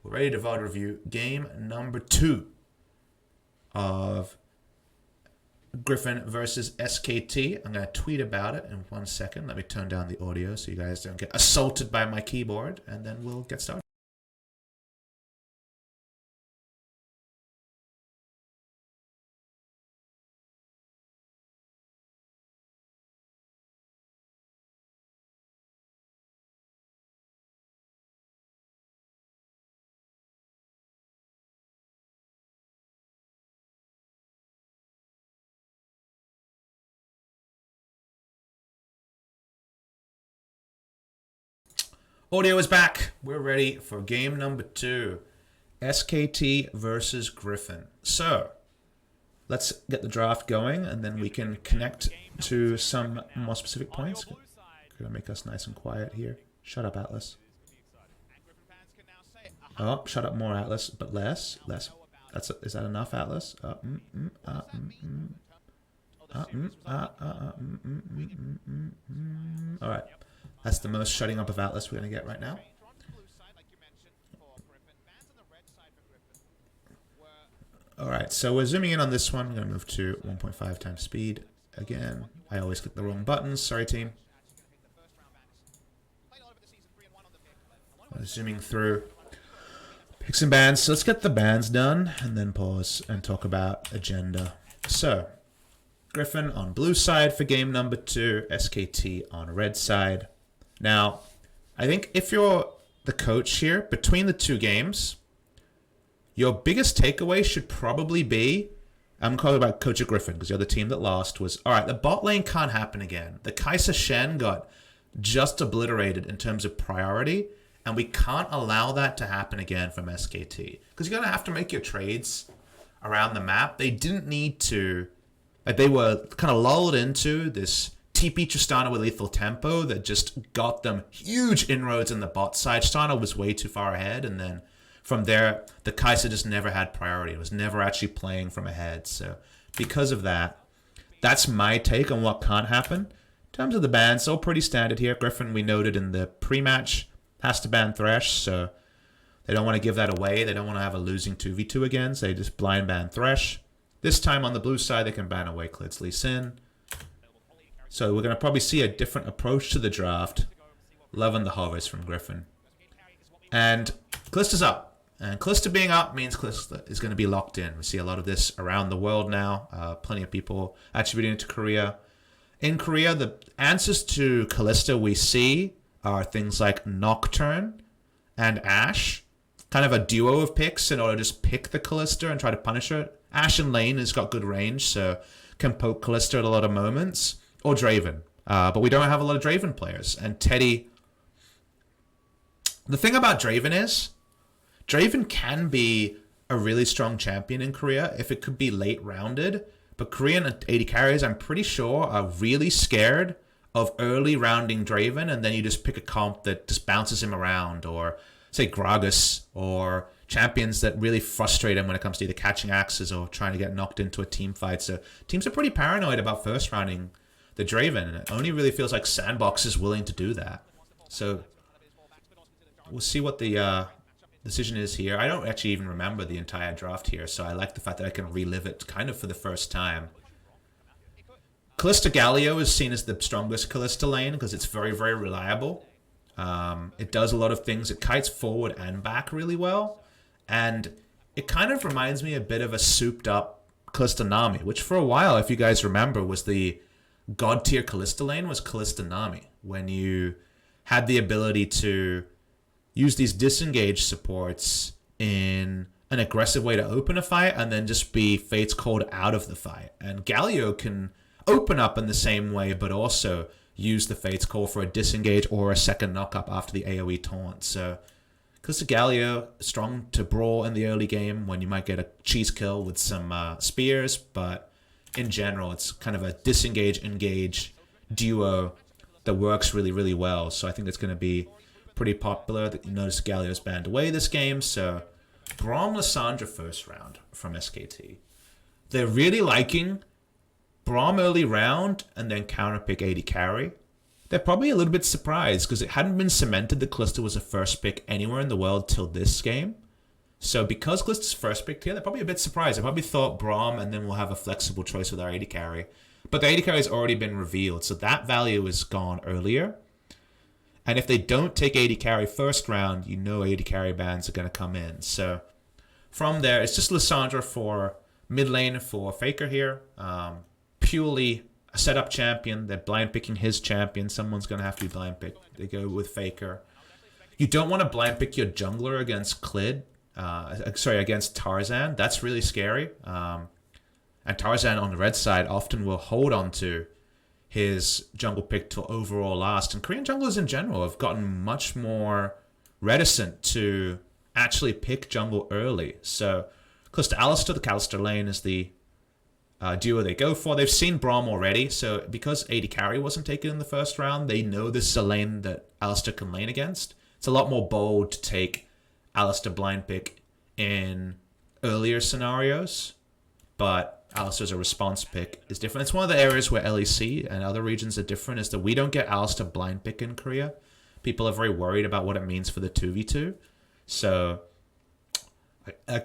We're ready to VOD review game number 2 of Griffin versus SKT. I'm going to tweet about it in 1 second. Let me turn down the audio so you guys don't get assaulted by my keyboard, and then we'll get started. Audio is back. We're ready for game number 2. SKT versus Griffin. So, let's get the draft going, and then we can connect to some more specific points. Gonna make us nice and quiet here. Shut up, Atlas. Oh, shut up more, Atlas, but less. Is that enough, Atlas? All right. That's the most shutting up of Atlas we're going to get right now. Alright, so we're zooming in on this one. I'm going to move to 1.5 times speed. Again, I always click the wrong buttons. Sorry, team. Zooming through picks and bans. So let's get the bans done and then pause and talk about agenda. So, Griffin on blue side for game number 2. SKT on red side. Now, I think if you're the coach here, between the 2 games, your biggest takeaway should probably be, I'm calling about Coach Griffin because you're the team that lost, was, all right, the bot lane can't happen again. The Kai'Sa Shen got just obliterated in terms of priority, and we can't allow that to happen again from SKT. Because you're going to have to make your trades around the map. They didn't need to, like they were kind of lulled into this TP Tristana with lethal tempo that just got them huge inroads in the bot side. Tristana was way too far ahead, and then from there, the Kai'Sa just never had priority. It was never actually playing from ahead. So because of that, that's my take on what can't happen. In terms of the bans, all pretty standard here. Griffin, we noted in the pre-match, has to ban Thresh, so they don't want to give that away. They don't want to have a losing 2v2 again, so they just blind ban Thresh. This time on the blue side, they can ban away Klid's Lee Sin. So we're going to probably see a different approach to the draft. Loving the hovers from Griffin. And Callista's up. And Callista being up means Callista is going to be locked in. We see a lot of this around the world now. Plenty of people attributing it to Korea. In Korea, the answers to Callista we see are things like Nocturne and Ashe. Kind of a duo of picks in order to just pick the Callista and try to punish her. Ashe and Lane has got good range, so can poke Callista at a lot of moments. Or Draven. But we don't have a lot of Draven players. And Teddy... The thing about Draven is, Draven can be a really strong champion in Korea if it could be late rounded. But Korean AD carries, I'm pretty sure, are really scared of early rounding Draven, and then you just pick a comp that just bounces him around. Or, say, Gragas, or champions that really frustrate him when it comes to either catching axes or trying to get knocked into a team fight. So teams are pretty paranoid about first rounding the Draven, and it only really feels like Sandbox is willing to do that. So we'll see what the decision is here. I don't actually even remember the entire draft here, so I like the fact that I can relive it kind of for the first time. Callista Galio is seen as the strongest Callista lane because it's very, very reliable. It does a lot of things. It kites forward and back really well, and it kind of reminds me a bit of a souped up Callista Nami, which for a while, if you guys remember, was the God tier Callista lane was Callista Nami, when you had the ability to use these disengaged supports in an aggressive way to open a fight and then just be Fate's Called out of the fight. And Galio can open up in the same way, but also use the Fate's Call for a disengage or a second knock-up after the AoE taunt. So Callista Galio, strong to brawl in the early game when you might get a cheese kill with some spears, but in general, it's kind of a disengage-engage duo that works really, really well. So I think it's going to be pretty popular. You notice Galio's banned away this game. So Braum Lissandra first round from SKT. They're really liking Braum early round and then counterpick AD carry. They're probably a little bit surprised because it hadn't been cemented that Callista was a first pick anywhere in the world till this game. So because Glist is first picked here, they're probably a bit surprised. They probably thought Braum and then we'll have a flexible choice with our AD carry. But the AD carry has already been revealed, so that value is gone earlier. And if they don't take AD carry first round, you know AD carry bans are going to come in. So from there, it's just Lissandra for mid lane for Faker here. Purely a setup champion. They're blind picking his champion. Someone's going to have to be blind picked. They go with Faker. You don't want to blind pick your jungler against Clid. Against Tarzan. That's really scary. And Tarzan on the red side often will hold on to his jungle pick till overall last. And Korean junglers in general have gotten much more reticent to actually pick jungle early. So close to Alistar, the Callister lane is the duo they go for. They've seen Braum already, so because AD carry wasn't taken in the first round, they know this is a lane that Alistar can lane against. It's a lot more bold to take Alistar blind pick in earlier scenarios, but Alistar's a response pick is different. It's one of the areas where LEC and other regions are different, is that we don't get Alistar blind pick in Korea. People are very worried about what it means for the 2v2. So,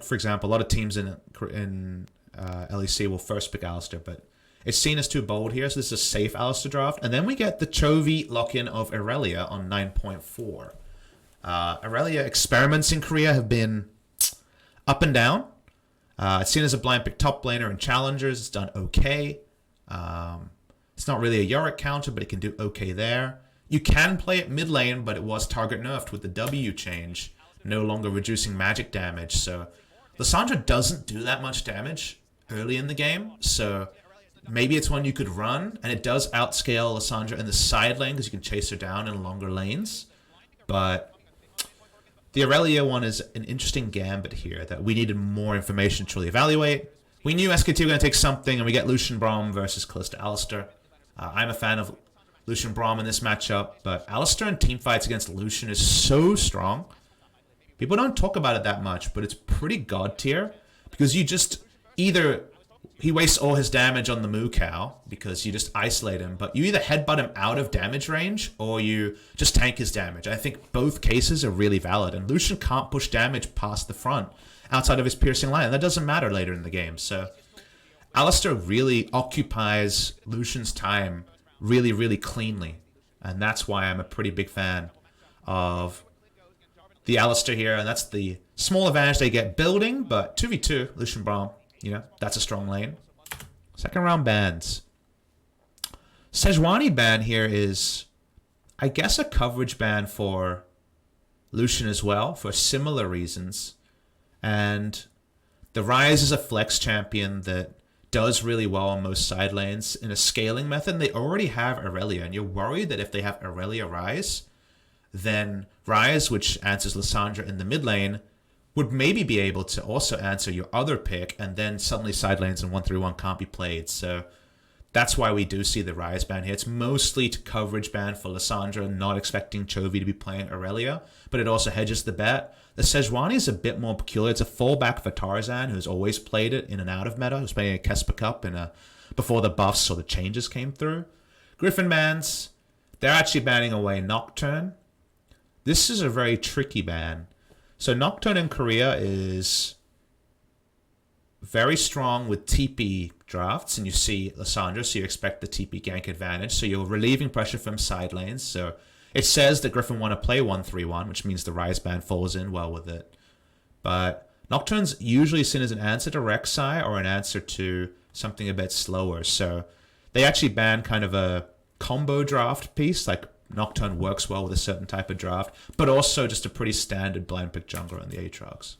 for example, a lot of teams in LEC will first pick Alistar, but it's seen as too bold here, so this is a safe Alistar draft. And then we get the Chovy lock-in of Irelia on 9.4. Irelia experiments in Korea have been up and down. It's seen as a blind pick top laner in challengers. It's done okay. It's not really a Yorick counter, but it can do okay there. You can play it mid lane, but it was target nerfed with the W change, no longer reducing magic damage. So Lissandra doesn't do that much damage early in the game. So maybe it's one you could run, and it does outscale Lissandra in the side lane because you can chase her down in longer lanes. But the Irelia one is an interesting gambit here that we needed more information to truly evaluate. We knew SKT were going to take something, and we get Lucian Braum versus Kalista Alistar. I'm a fan of Lucian Braum in this matchup, but Alistar in teamfights against Lucian is so strong. People don't talk about it that much, but it's pretty god tier because you just either he wastes all his damage on the Moo Cow because you just isolate him, but you either headbutt him out of damage range or you just tank his damage. I think both cases are really valid, and Lucian can't push damage past the front outside of his piercing line. That doesn't matter later in the game. So Alistar really occupies Lucian's time really, really cleanly, and that's why I'm a pretty big fan of the Alistar here, and that's the small advantage they get building, but 2v2, Lucian Braum, you know, that's a strong lane. Second round bans. Sejuani ban here is, I guess, a coverage ban for Lucian as well, for similar reasons. And the Ryze is a flex champion that does really well on most side lanes in a scaling method. They already have Irelia, and you're worried that if they have Irelia Ryze, then Ryze, which answers Lissandra in the mid lane, would maybe be able to also answer your other pick, and then suddenly side lanes in 1-3-1 can't be played. So that's why we do see the Ryze ban here. It's mostly to coverage ban for Lissandra, not expecting Chovy to be playing Irelia, but it also hedges the bet. The Sejuani is a bit more peculiar. It's a fallback for Tarzan, who's always played it in and out of meta, who's playing a Kesper Cup before the buffs or the changes came through. Griffin bans, they're actually banning away Nocturne. This is a very tricky ban. So Nocturne in Korea is very strong with TP drafts, and you see Lissandra, so you expect the TP gank advantage. So you're relieving pressure from side lanes. So it says that Griffin want to play 1-3-1, which means the Ryze ban falls in well with it. But Nocturne's usually seen as an answer to Rek'Sai or an answer to something a bit slower. So they actually ban kind of a combo draft piece, like Nocturne works well with a certain type of draft, but also just a pretty standard blind pick jungler on the Aatrox.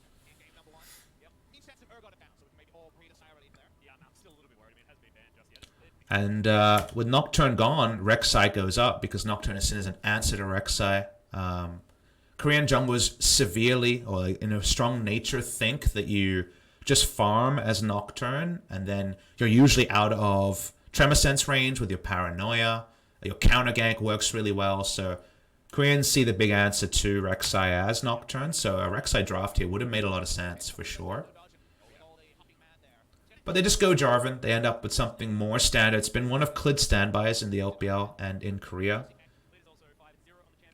And with Nocturne gone, Rek'Sai goes up because Nocturne is seen as an answer to Rek'Sai. Korean junglers severely, or in a strong nature, think that you just farm as Nocturne, and then you're usually out of Tremor Sense range with your Paranoia. Your counter gank works really well, so Koreans see the big answer to Rek'Sai as Nocturne, so a Rek'Sai draft here would have made a lot of sense for sure. But they just go Jarvan. They end up with something more standard. It's been one of Clid's standbys in the LPL and in Korea.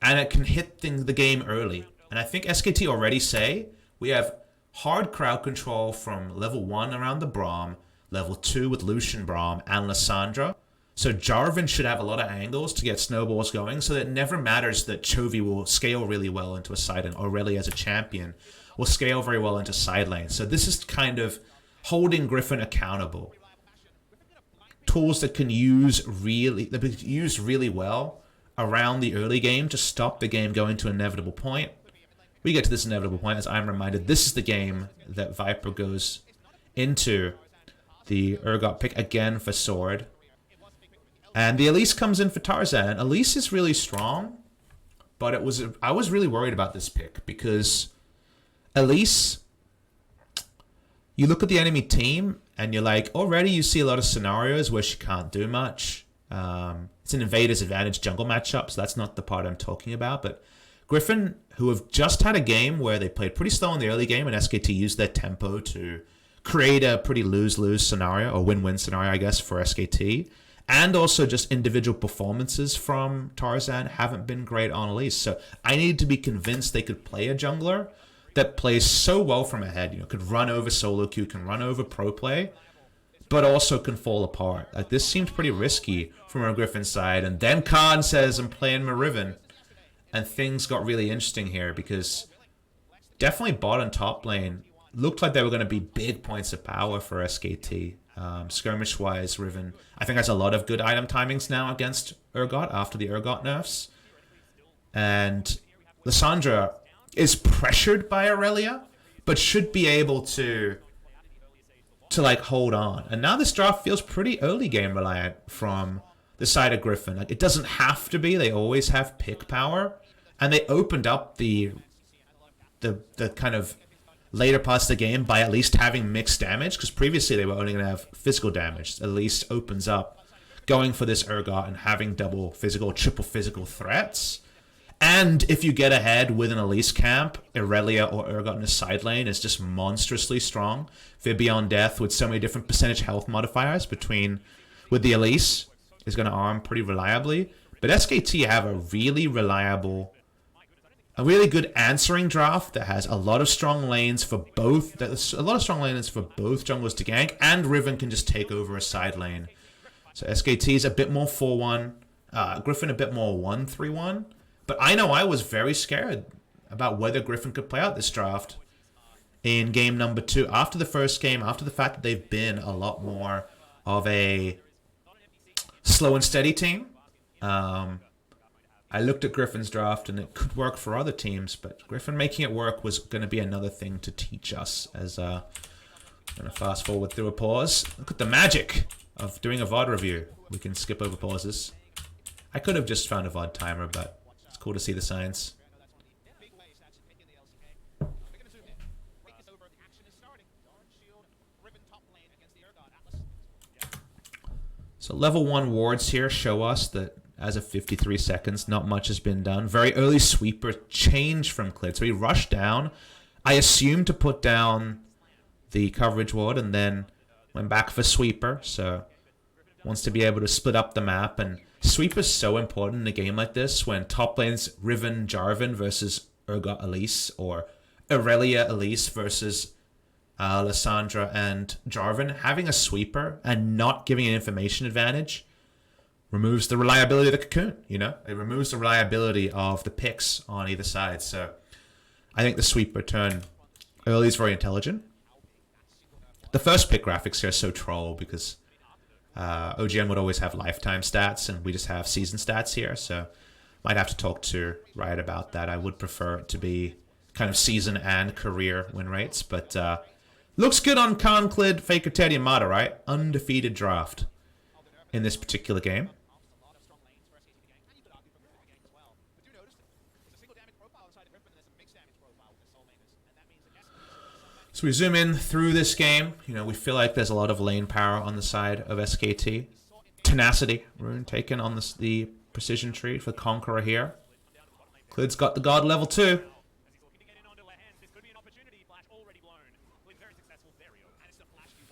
And it can hit the game early. And I think SKT already say, we have hard crowd control from level 1 around the Braum, level 2 with Lucian Braum and Lissandra. So Jarvan should have a lot of angles to get snowballs going, so that it never matters that Chovy will scale really well into a side lane, or Aurelia as a champion will scale very well into side lane. So this is kind of holding Griffin accountable. Tools that can use really well around the early game to stop the game going to an inevitable point. We get to this inevitable point, as I'm reminded, this is the game that Viper goes into the Urgot pick again for Sword. And the Elise comes in for Tarzan. Elise is really strong, but I was really worried about this pick because Elise, you look at the enemy team and you're like, already you see a lot of scenarios where she can't do much. It's an invader's advantage jungle matchup, so that's not the part I'm talking about. But Griffin, who have just had a game where they played pretty slow in the early game and SKT used their tempo to create a pretty lose-lose scenario, or win-win scenario, I guess, for SKT. And also just individual performances from Tarzan haven't been great on Elise. So I need to be convinced they could play a jungler that plays so well from ahead. You know, could run over solo queue, can run over pro play, but also can fall apart. Like, this seemed pretty risky from our Griffin side. And then Khan says, I'm playing Mariven. And things got really interesting here because definitely bot and top lane looked like they were going to be big points of power for SKT. Skirmish-wise, Riven, I think, has a lot of good item timings now against Urgot after the Urgot nerfs. And Lissandra is pressured by Aurelia, but should be able to like hold on. And now this draft feels pretty early game reliant from the side of Griffin. Like, it doesn't have to be. They always have pick power, and they opened up the kind of later parts of the game by at least having mixed damage, because previously they were only going to have physical damage. At least opens up going for this Urgot and having double physical, triple physical threats. And if you get ahead with an Elise camp, Aurelia or Urgot in a side lane is just monstrously strong. Beyond Death with so many different percentage health modifiers with the Elise is going to arm pretty reliably. But SKT have a really reliable, a really good answering draft that has a lot of strong lanes for both. There's a lot of strong lanes for both junglers to gank, and Riven can just take over a side lane. So SKT is a bit more 4-1, Griffin a bit more 1-3-1. But I know I was very scared about whether Griffin could play out this draft in game number 2. After the first game, after the fact that they've been a lot more of a slow and steady team. I looked at Griffin's draft and it could work for other teams, but Griffin making it work was going to be another thing to teach us. As I'm going to fast forward through a pause. Look at the magic of doing a VOD review. We can skip over pauses. I could have just found a VOD timer, but it's cool to see the science. So level 1 wards here show us that as of 53 seconds, not much has been done. Very early sweeper change from Clid. So he rushed down, I assume, to put down the coverage ward, and then went back for sweeper. So wants to be able to split up the map. And sweeper is so important in a game like this when top lane's Riven Jarvan versus Urgot Elise, or Aurelia Elise versus Lissandra and Jarvan. Having a sweeper and not giving an information advantage removes the reliability of the cocoon, you know? It removes the reliability of the picks on either side. So I think the sweeper turn early is very intelligent. The first pick graphics here are so troll because OGN would always have lifetime stats and we just have season stats here. So might have to talk to Riot about that. I would prefer it to be kind of season and career win rates. But looks good on Khan, Clid, Faker, Teddy, and Mata, right? Undefeated draft in this particular game. So we zoom in through this game. You know, we feel like there's a lot of lane power on the side of SKT. Tenacity rune taken on the precision tree for Conqueror here. Clid's got the God level 2.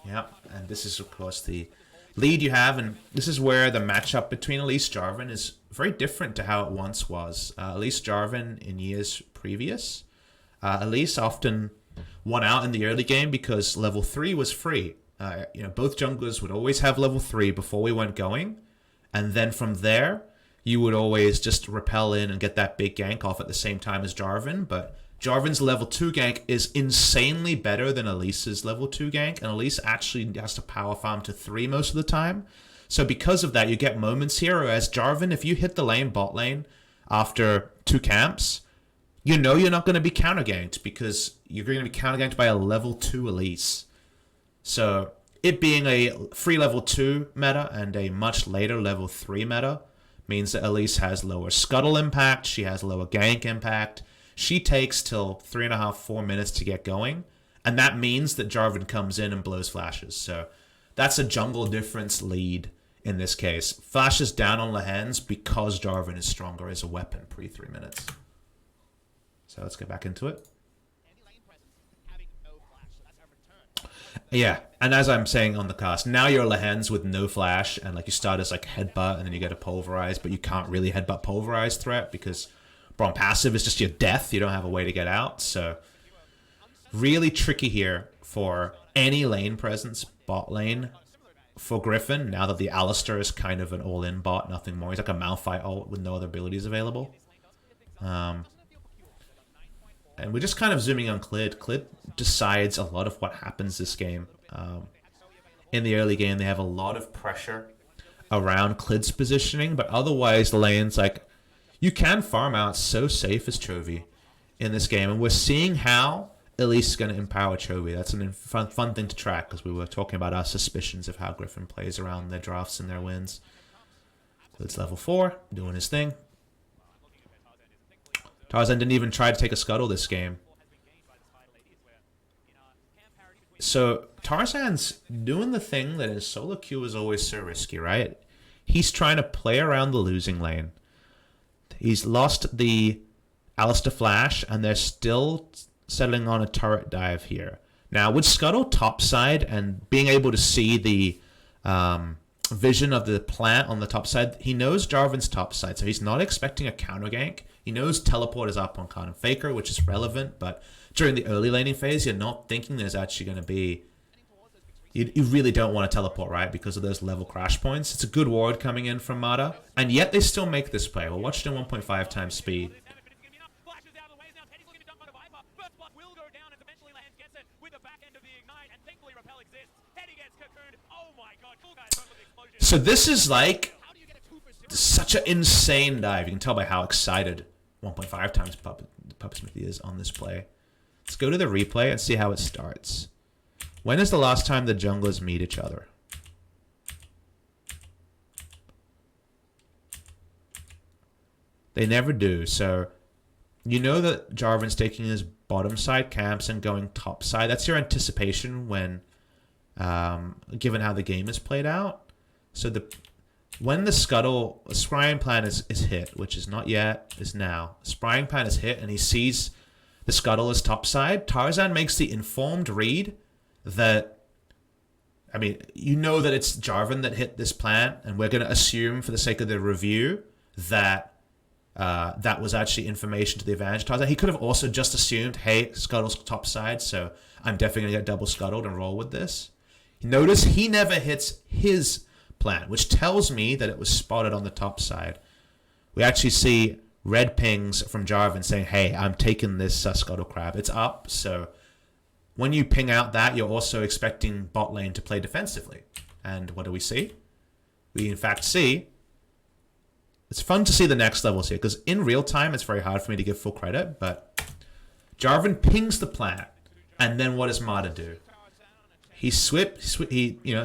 Yeah, and this is, of course, the lead you have, and this is where the matchup between Elise Jarvan is very different to how it once was. Elise Jarvan in years previous, Elise often won out in the early game because level 3 was free. Both junglers would always have level 3 before we went going. And then from there, you would always just repel in and get that big gank off at the same time as Jarvan. But Jarvan's level 2 gank is insanely better than Elise's level 2 gank. And Elise actually has to power farm to 3 most of the time. So because of that, you get moments here. Whereas Jarvan, if you hit the lane, bot lane, after 2 camps, you're not going to be counter ganked because you're going to be counter ganked by a level 2 Elise. So it being a free level 2 meta and a much later level 3 meta means that Elise has lower scuttle impact, she has lower gank impact. She takes till 3.5, 4 minutes to get going, and that means that Jarvan comes in and blows flashes. So that's a jungle difference lead in this case. Flashes down on Lehens because Jarvan is stronger as a weapon pre 3 minutes. So let's get back into it. Yeah, and as I'm saying on the cast, now you're Lehens with no flash, and like you start as like headbutt, and then you get a pulverize, but you can't really headbutt pulverize threat because Braum passive is just your death. You don't have a way to get out, so really tricky here for any lane presence, bot lane for Griffin. Now that the Alistar is kind of an all-in bot, nothing more. He's like a Malphite ult with no other abilities available. And we're just kind of zooming on Clid. Clid decides a lot of what happens this game. In the early game, they have a lot of pressure around Clid's positioning, but otherwise the lane's like, you can farm out so safe as Chovy in this game, and we're seeing how Elise is going to empower Chovy. That's a fun thing to track, because we were talking about our suspicions of how Griffin plays around their drafts and their wins. So it's level 4, doing his thing. Tarzan didn't even try to take a scuttle this game. So Tarzan's doing the thing that in solo queue is always so risky, right? He's trying to play around the losing lane. He's lost the Alistar flash, and they're still settling on a turret dive here. Now, with scuttle topside and being able to see the vision of the plant on the top side, he knows Jarvan's topside, so he's not expecting a counter gank. He knows teleport is up on Khan and Faker, which is relevant, but during the early laning phase, you're not thinking there's actually going to be... You really don't want to teleport, right, because of those level crash points. It's a good ward coming in from Mata, and yet they still make this play. We'll watch it in 1.5 times speed. So this is like such an insane dive. You can tell by how excited 1.5 times PapaSmithy is on this play. Let's go to the replay and see how it starts. When is the last time the junglers meet each other? They never do. So you know that Jarvan's taking his bottom side camps and going top side. That's your anticipation when, given how the game is played out. So when the scuttle, a scrying plan is hit, which is not yet, is now. Scrying plan is hit, and he sees the scuttle as topside. Tarzan makes the informed read that, I mean, you know that it's Jarvan that hit this plant, and we're going to assume, for the sake of the review, that that was actually information to the advantage of Tarzan. He could have also just assumed, hey, scuttle's topside, so I'm definitely going to get double scuttled and roll with this. Notice he never hits his plant, which tells me that it was spotted on the top side. We actually see red pings from Jarvan saying, hey, I'm taking this scuttle crab. It's up, so when you ping out that, you're also expecting bot lane to play defensively. And what do we see? We in fact see, it's fun to see the next levels here, because in real time it's very hard for me to give full credit, but Jarvan pings the plant, and then what does Mata do? He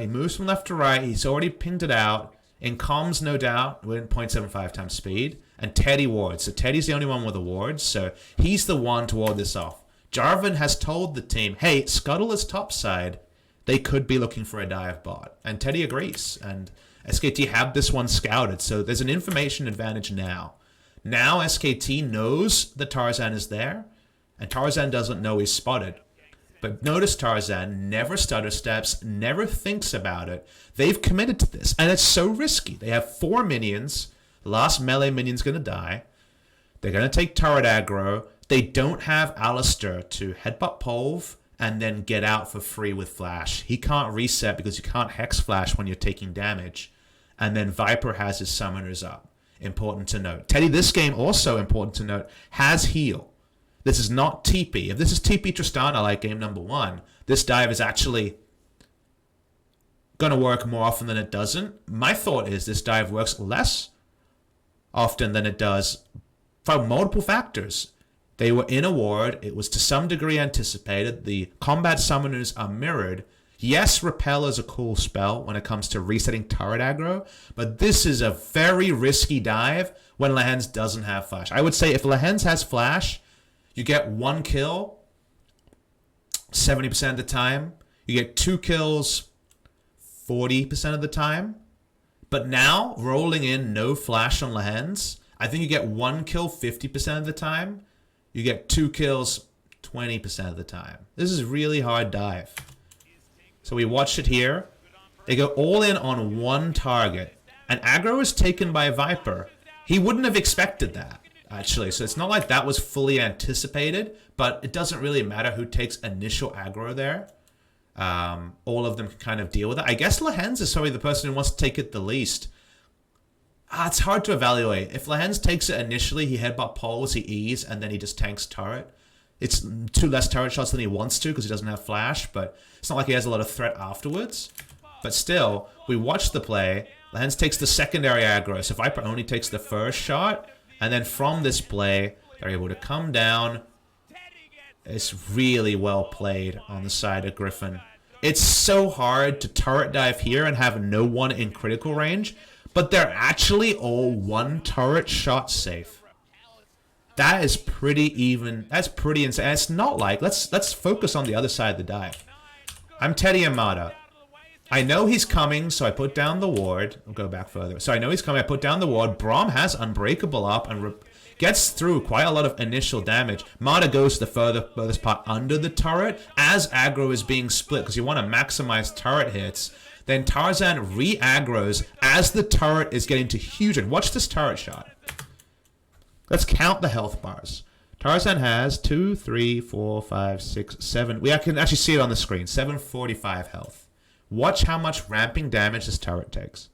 moves from left to right. He's already pinged it out. In comms, no doubt, we're in 0.75 times speed. And Teddy wards. So Teddy's the only one with a ward. So he's the one to ward this off. Jarvan has told the team, hey, scuttle is topside. They could be looking for a dive bot. And Teddy agrees. And SKT have this one scouted. So there's an information advantage now. Now SKT knows that Tarzan is there. And Tarzan doesn't know he's spotted. But notice Tarzan never stutter steps, never thinks about it. They've committed to this, and it's so risky. They have 4 minions. The last melee minion's going to die. They're going to take turret aggro. They don't have Alistar to headbutt Polv and then get out for free with flash. He can't reset because you can't hex flash when you're taking damage. And then Viper has his summoners up. Important to note. Teddy, this game also important to note, has heal. This is not TP. If this is TP Tristana like game number 1, this dive is actually going to work more often than it doesn't. My thought is this dive works less often than it does for multiple factors. They were in a ward. It was to some degree anticipated. The combat summoners are mirrored. Yes, Repel is a cool spell when it comes to resetting turret aggro, but this is a very risky dive when Lehens doesn't have flash. I would say if Lehens has flash, you get 1 kill 70% of the time. You get 2 kills 40% of the time. But now, rolling in no flash on Lehens, I think you get 1 kill 50% of the time. You get 2 kills 20% of the time. This is a really hard dive. So we watch it here. They go all in on one target. And aggro is taken by Viper. He wouldn't have expected that, actually. So it's not like that was fully anticipated, but it doesn't really matter who takes initial aggro there. All of them can kind of deal with it. I guess Lehens is probably the person who wants to take it the least. It's hard to evaluate. If Lehens takes it initially, he headbutt poles, he E's, and then he just tanks turret. It's 2 less turret shots than he wants to because he doesn't have flash, but it's not like he has a lot of threat afterwards. But still, we watch the play. Lehens takes the secondary aggro, so Viper only takes the first shot, and then from this play, they're able to come down. It's really well played on the side of Griffin. It's so hard to turret dive here and have no one in critical range, but they're actually all 1 turret shot safe. That is pretty even. That's pretty insane. And it's not like, let's focus on the other side of the dive. I'm Teddy Amada. I know he's coming, so I put down the ward. I'll go back further. So I know he's coming, I put down the ward. Braum has Unbreakable up and gets through quite a lot of initial damage. Mada goes to the furthest part under the turret as aggro is being split because you want to maximize turret hits. Then Tarzan re-aggros as the turret is getting to huge. And watch this turret shot. Let's count the health bars. Tarzan has 2, 3, 4, 5, 6, 7. We can actually see it on the screen. 745 health. Watch how much ramping damage this turret takes.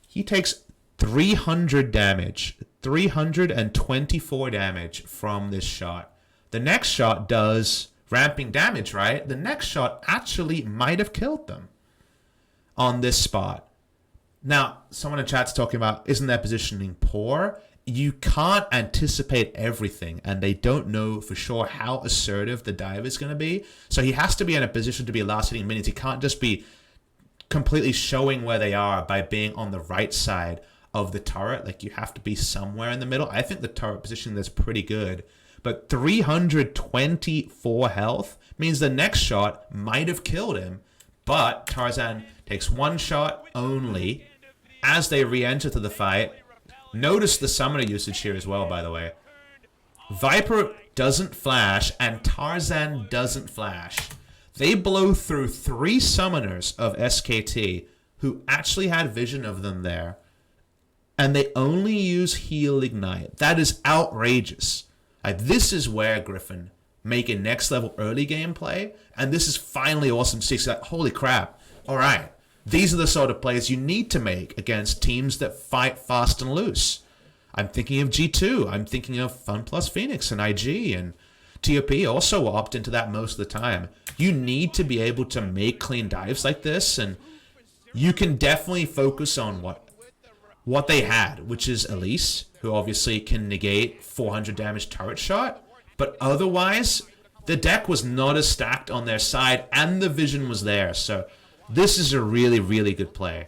He takes 300 damage. 324 damage from this shot. The next shot does ramping damage, right? The next shot actually might have killed them on this spot. Now, someone in chat's talking about, isn't their positioning poor? You can't anticipate everything, and they don't know for sure how assertive the dive is going to be. So he has to be in a position to be last-hitting minions. He can't just be completely showing where they are by being on the right side of the turret. Like, you have to be somewhere in the middle. I think the turret positioning is pretty good. But 324 health means the next shot might have killed him. But Tarzan takes 1 shot only as they re-enter to the fight. Notice the summoner usage here as well, by the way. Viper doesn't flash, and Tarzan doesn't flash. They blow through 3 summoners of SKT who actually had vision of them there. And they only use heal ignite. That is outrageous. This is where Griffin make a next level early game play. And this is finally awesome to see. So like, holy crap. All right. These are the sort of plays you need to make against teams that fight fast and loose. I'm thinking of G2. I'm thinking of Fun Plus Phoenix and IG, and TOP also opt into that most of the time. You need to be able to make clean dives like this, and you can definitely focus on what they had, which is Elise, who obviously can negate 400 damage turret shot, but otherwise, the deck was not as stacked on their side, and the vision was there, so this is a really, really good play.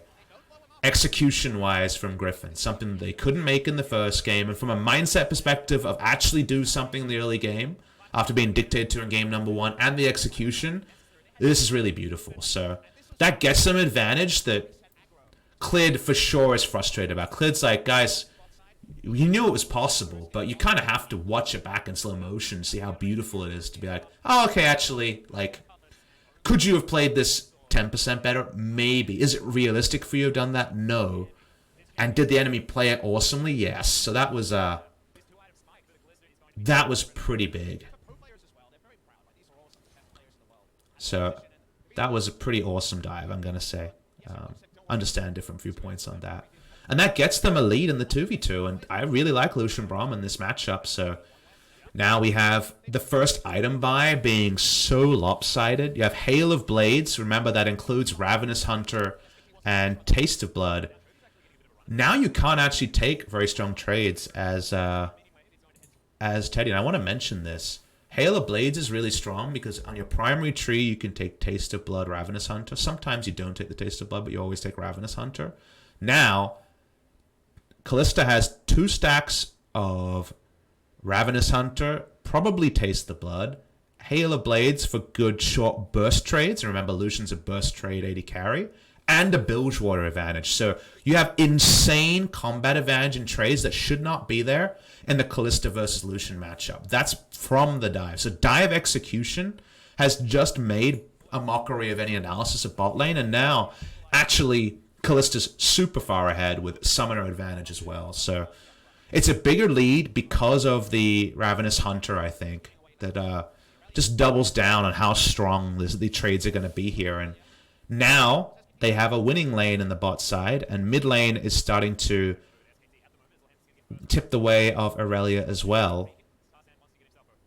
Execution-wise from Griffin, something they couldn't make in the first game, and from a mindset perspective of actually do something in the early game, after being dictated to in game number 1, and the execution, this is really beautiful. So that gets them advantage that Clid for sure is frustrated about. Clid's like, guys, you knew it was possible, but you kind of have to watch it back in slow motion, see how beautiful it is to be like, oh, okay, actually, like, could you have played this 10% better? Maybe. Is it realistic for you to have done that? No. And did the enemy play it awesomely? Yes. So that was That was pretty big. So that was a pretty awesome dive, I'm going to say. Understand different viewpoints on that. And that gets them a lead in the 2v2, and I really like Lucian Braum in this matchup, so now we have the first item buy being so lopsided. You have Hail of Blades, remember that includes Ravenous Hunter and Taste of Blood. Now you can't actually take very strong trades as Teddy, and I want to mention this. Hail of Blades is really strong because on your primary tree you can take Taste of Blood, Ravenous Hunter. Sometimes you don't take the Taste of Blood, but you always take Ravenous Hunter. Now, Callista has 2 stacks of Ravenous Hunter, probably Taste the Blood, Hail of Blades for good short burst trades. Remember, Lucian's a burst trade 80 carry, and a Bilgewater advantage. So you have insane combat advantage in trades that should not be there in the Callista versus Lucian matchup. That's from the dive. So dive execution has just made a mockery of any analysis of bot lane, and now actually Callista's super far ahead with summoner advantage as well. So it's a bigger lead because of the Ravenous Hunter, I think, that just doubles down on how strong the trades are going to be here. And now they have a winning lane in the bot side, and mid lane is starting to tip the way of Aurelia as well.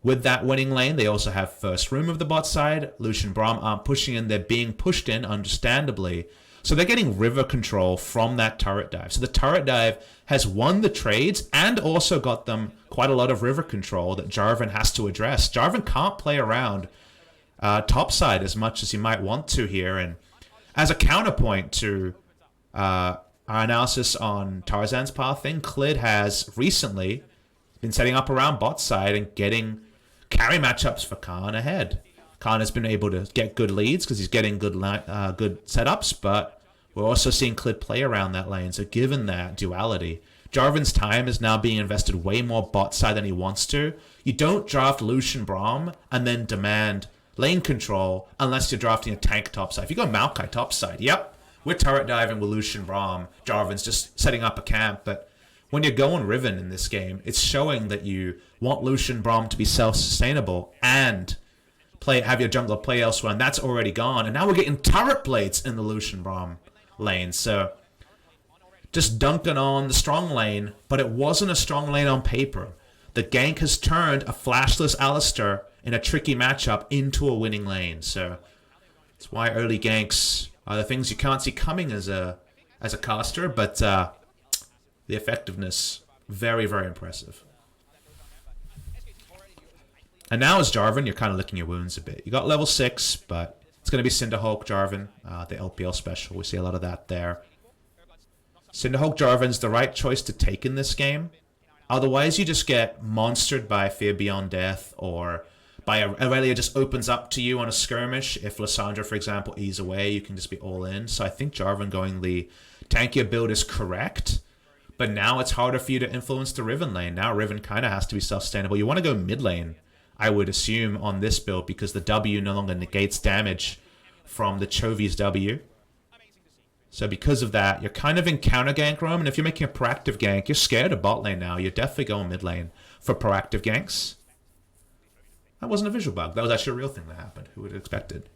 With that winning lane, they also have first room of the bot side. Lucian Braum aren't pushing in. They're being pushed in, understandably. So they're getting river control from that turret dive. So the turret dive has won the trades and also got them quite a lot of river control that Jarvan has to address. Jarvan can't play around topside as much as he might want to here. And as a counterpoint to our analysis on Tarzan's pathing, Clid has recently been setting up around bot side and getting carry matchups for Khan ahead. Khan has been able to get good leads because he's getting good setups, but we're also seeing Clid play around that lane. So given that duality, Jarvan's time is now being invested way more bot side than he wants to. You don't draft Lucian Braum and then demand lane control unless you're drafting a tank topside. If you go Maokai topside, yep, we're turret diving with Lucian Braum. Jarvan's just setting up a camp, but when you're going Riven in this game, it's showing that you want Lucian Braum to be self-sustainable and have your jungler play elsewhere, and that's already gone. And now we're getting turret blades in the Lucian Braum lane. So just dunking on the strong lane, but it wasn't a strong lane on paper. The gank has turned a flashless Alistar in a tricky matchup into a winning lane. So that's why early ganks are the things you can't see coming as a caster, but the effectiveness, very, very impressive. And now as Jarvan, you're kind of licking your wounds a bit. You got level 6, but it's going to be Cinderhulk Jarvan, the LPL special. We see a lot of that there. Cinderhulk Jarvan's the right choice to take in this game. Otherwise, you just get monstered by Fear Beyond Death, or by Aurelia just opens up to you on a skirmish. If Lissandra, for example, ease away, you can just be all in. So I think Jarvan going the tankier build is correct. But now it's harder for you to influence the Riven lane. Now Riven kind of has to be self-sustainable. You want to go mid lane, I would assume, on this build, because the W no longer negates damage from the Chovy's W. So because of that, you're kind of in counter gank roam, and if you're making a proactive gank, you're scared of bot lane now. You're definitely going mid lane for proactive ganks. That wasn't a visual bug. That was actually a real thing that happened. Who would have expected?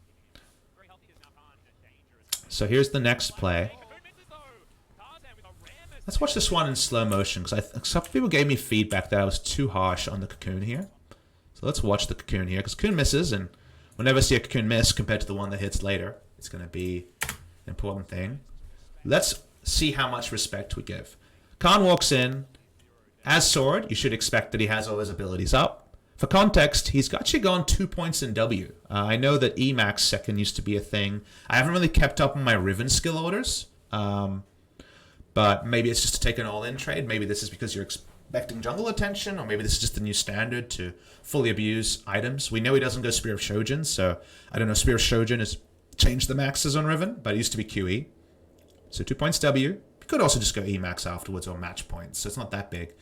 So here's the next play. Let's watch this one in slow motion, because some people gave me feedback that I was too harsh on the Cocoon here. So let's watch the Cocoon here, because Cocoon misses, and we'll never see a Cocoon miss compared to the one that hits later. It's going to be an important thing. Let's see how much respect we give. Khan walks in. As Sword, you should expect that he has all his abilities up. For context, he's actually gone 2 points in W. I know that Emax second used to be a thing. I haven't really kept up on my Riven skill orders. But maybe it's just to take an all-in trade. Maybe this is because you're expecting jungle attention, or maybe this is just the new standard to fully abuse items. We know he doesn't go Spear of Shojin, so I don't know. Spear of Shojin has changed the maxes on Riven, but it used to be QE. So 2 points W. You could also just go Emax afterwards, or match points, so it's not that big.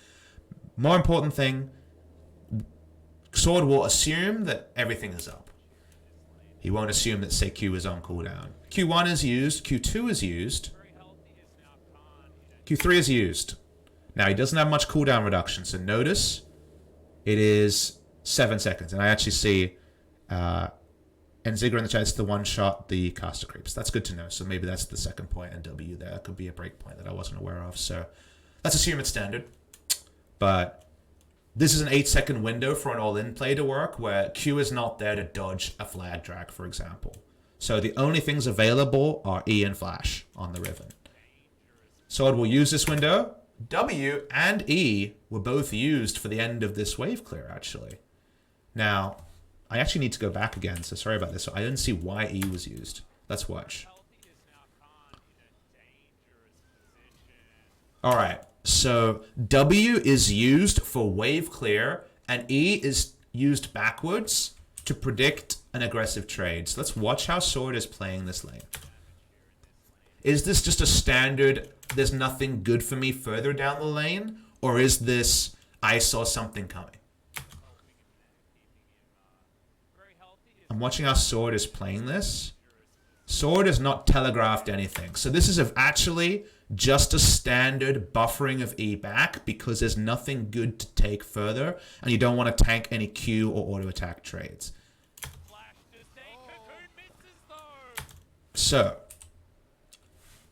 More important thing, Sword will assume that everything is up. He won't assume that, say, Q is on cooldown. Q1 is used, Q2 is used, Q3 is used. Now, he doesn't have much cooldown reduction, so notice it is 7 seconds. And I actually see and Zigger in the chat, it's the one shot the caster creeps. That's good to know. So maybe that's the second point and W there. Could be a break point that I wasn't aware of. So let's assume it's standard. But this is an 8-second window for an all-in play to work where Q is not there to dodge a flag drag, for example. So the only things available are E and Flash on the Riven. Sword will use this window. W and E were both used for the end of this wave clear, actually. Now, I actually need to go back again, so sorry about this. So I didn't see why E was used. Let's watch. Alright, so W is used for wave clear, and E is used backwards to predict an aggressive trade. So let's watch how Sword is playing this lane. Is this just a standard, there's nothing good for me further down the lane? Or is this, I saw something coming? I'm watching how Sword is playing this. Sword has not telegraphed anything. So this is actually just a standard buffering of E back because there's nothing good to take further and you don't want to tank any Q or auto attack trades. So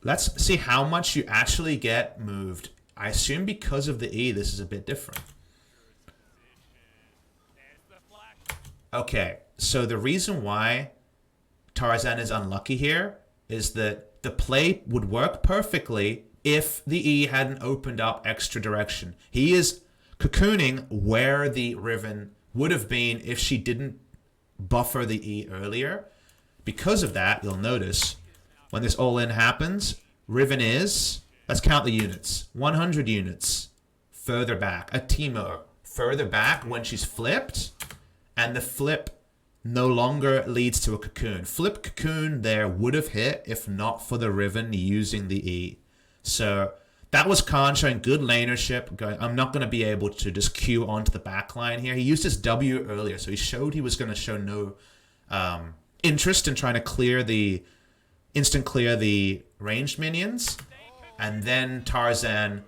let's see how much you actually get moved. I assume because of the E, this is a bit different. Okay, so the reason why Tarzan is unlucky here is that the play would work perfectly if the E hadn't opened up extra direction. He is cocooning where the Riven would have been if she didn't buffer the E earlier. Because of that, you'll notice when this all-in happens, Riven is, let's count the units, 100 units further back. A Teemo further back when she's flipped, and the flip no longer leads to a cocoon. Flip cocoon there would have hit if not for the Riven using the E. So that was Khan showing good lanership. I'm not going to be able to just queue onto the back line here. He used his W earlier, so he showed he was going to show no interest in trying to clear the instant clear the ranged minions. And then Tarzan,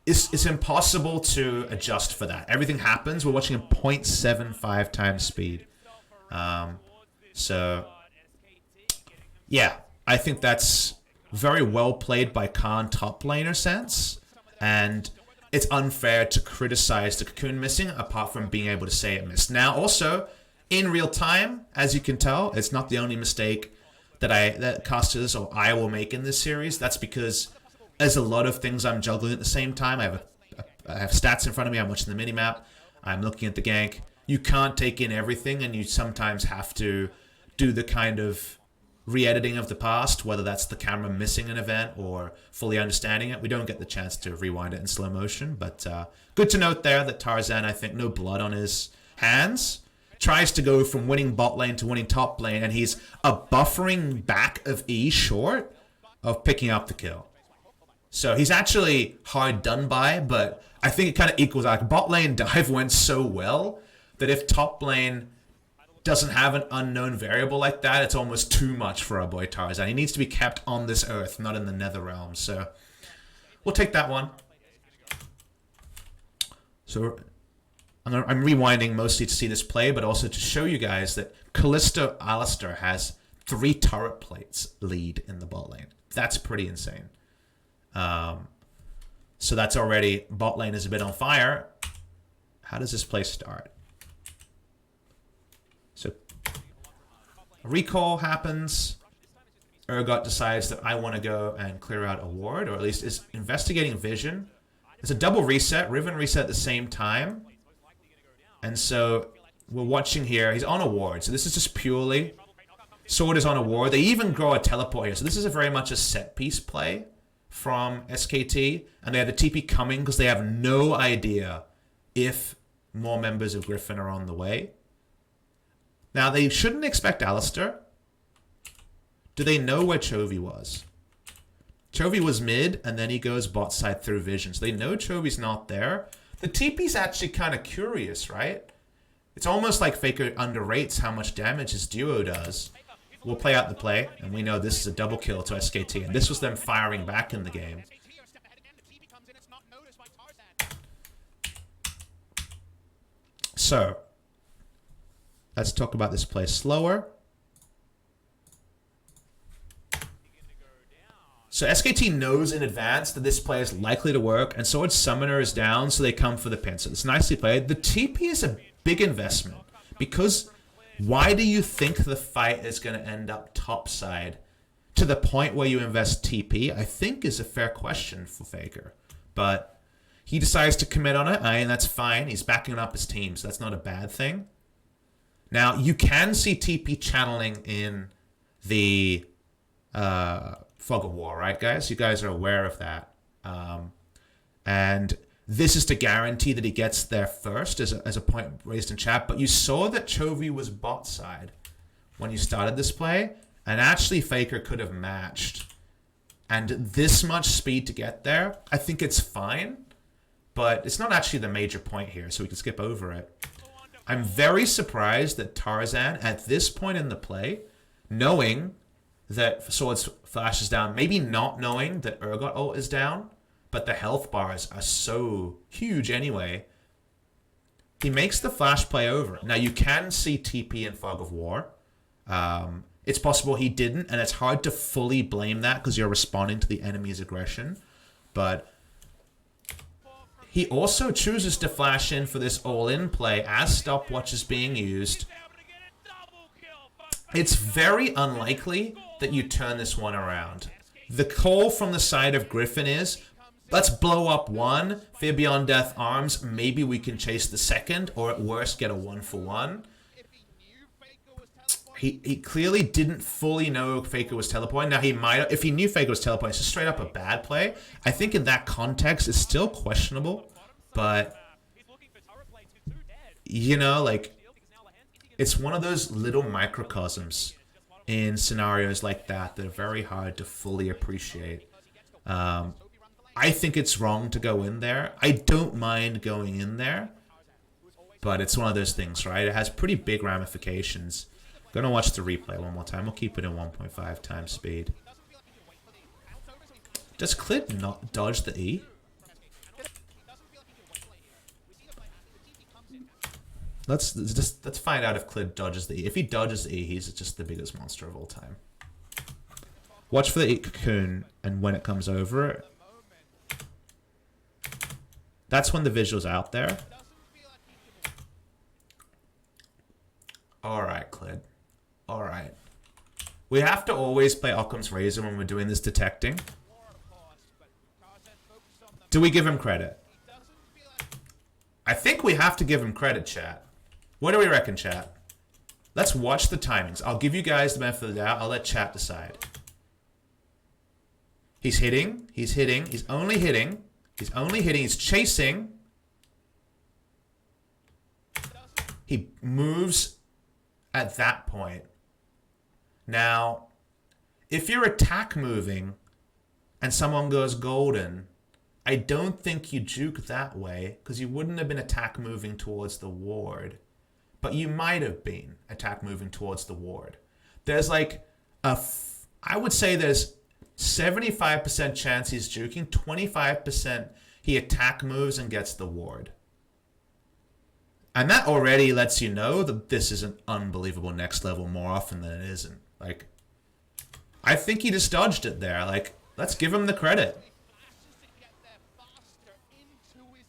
it's impossible to adjust for that. Everything happens. We're watching in 0.75 times speed. So, yeah, I think that's very well played by Khan top laner sense. And it's unfair to criticize the cocoon missing apart from being able to say it missed. Now, also, in real time, as you can tell, it's not the only mistake that casters or I will make in this series. That's because there's a lot of things I'm juggling at the same time. I have stats in front of me. I'm watching the minimap. I'm looking at the gank. You can't take in everything, and you sometimes have to do the kind of re-editing of the past, whether that's the camera missing an event or fully understanding it. We don't get the chance to rewind it in slow motion, but good to note there that Tarzan, I think, no blood on his hands, tries to go from winning bot lane to winning top lane, and he's a buffering back of E short of picking up the kill. So he's actually hard done by, but I think it kind of equals out. Bot lane dive went so well that if top lane doesn't have an unknown variable like that, it's almost too much for our boy Tarzan. He needs to be kept on this earth, not in the nether realm. So we'll take that one. So I'm rewinding mostly to see this play, but also to show you guys that Kallisto Alistair has 3 turret plates lead in the bot lane. That's pretty insane. So that's already, bot lane is a bit on fire. How does this play start? So a recall happens. Urgot decides that I want to go and clear out a ward, or at least is investigating vision. It's a double reset. Riven reset at the same time. And so we're watching here. He's on a ward. So this is just purely Sword is on a ward. They even grow a teleport here. So this is very much a set piece play from SKT. And they have the TP coming because they have no idea if more members of Griffin are on the way. Now, they shouldn't expect Alistair. Do they know where Chovy was? Chovy was mid, and then he goes bot side through vision. So they know Chovy's not there. The TP's actually kind of curious, right? It's almost like Faker underrates how much damage his duo does. We'll play out the play, and we know this is a double kill to SKT, and this was them firing back in the game. So, let's talk about this play slower. So SKT knows in advance that this play is likely to work, and Sword Summoner is down, so they come for the pin. So it's nicely played. The TP is a big investment, because why do you think the fight is going to end up topside to the point where you invest TP? I think is a fair question for Faker. But he decides to commit on it, and that's fine. He's backing up his team, so that's not a bad thing. Now, you can see TP channeling in the Fog of War, right, guys? You guys are aware of that. And this is to guarantee that he gets there first, as a point raised in chat. But you saw that Chovy was bot side when you started this play, and actually Faker could have matched. And this much speed to get there, I think it's fine, but it's not actually the major point here, so we can skip over it. I'm very surprised that Tarzan, at this point in the play, knowing that Sword's flash is down, maybe not knowing that Urgot ult is down, but the health bars are so huge anyway, he makes the flash play over. Now, you can see TP in Fog of War. It's possible he didn't, and it's hard to fully blame that because you're responding to the enemy's aggression. But he also chooses to flash in for this all-in play as stopwatch is being used. It's very unlikely that you turn this one around. The call from the side of Griffin is, let's blow up one, Fear Beyond Death arms, maybe we can chase the second, or at worst get a 1-for-1. He clearly didn't fully know Faker was teleporting. Now, he might, if he knew Faker was teleporting, it's just straight up a bad play. I think in that context, it's still questionable, but, you know, like, it's one of those little microcosms in scenarios like that that are very hard to fully appreciate. I think it's wrong to go in there. I don't mind going in there, but it's one of those things, right? It has pretty big ramifications. Gonna watch the replay one more time. We'll keep it in 1.5 times speed. Does Clid not dodge the E? Let's find out if Clid dodges the E. If he dodges the E, he's just the biggest monster of all time. Watch for the E cocoon, and when it comes over, that's when the visual's out there. Alright, Clid. Alright. We have to always play Occam's Razor when we're doing this detecting. Do we give him credit? I think we have to give him credit, chat. What do we reckon, chat? Let's watch the timings. I'll give you guys the benefit of the doubt. I'll let chat decide. He's hitting. He's hitting. He's only hitting. He's only hitting. He's chasing. He moves at that point. Now, if you're attack moving and someone goes golden, I don't think you juke that way because you wouldn't have been attack moving towards the ward. But you might have been attack moving towards the ward. There's like I would say there's 75% chance he's juking, 25% he attack moves and gets the ward. And that already lets you know that this is an unbelievable next level more often than it isn't. Like, I think he just dodged it there. Like, let's give him the credit.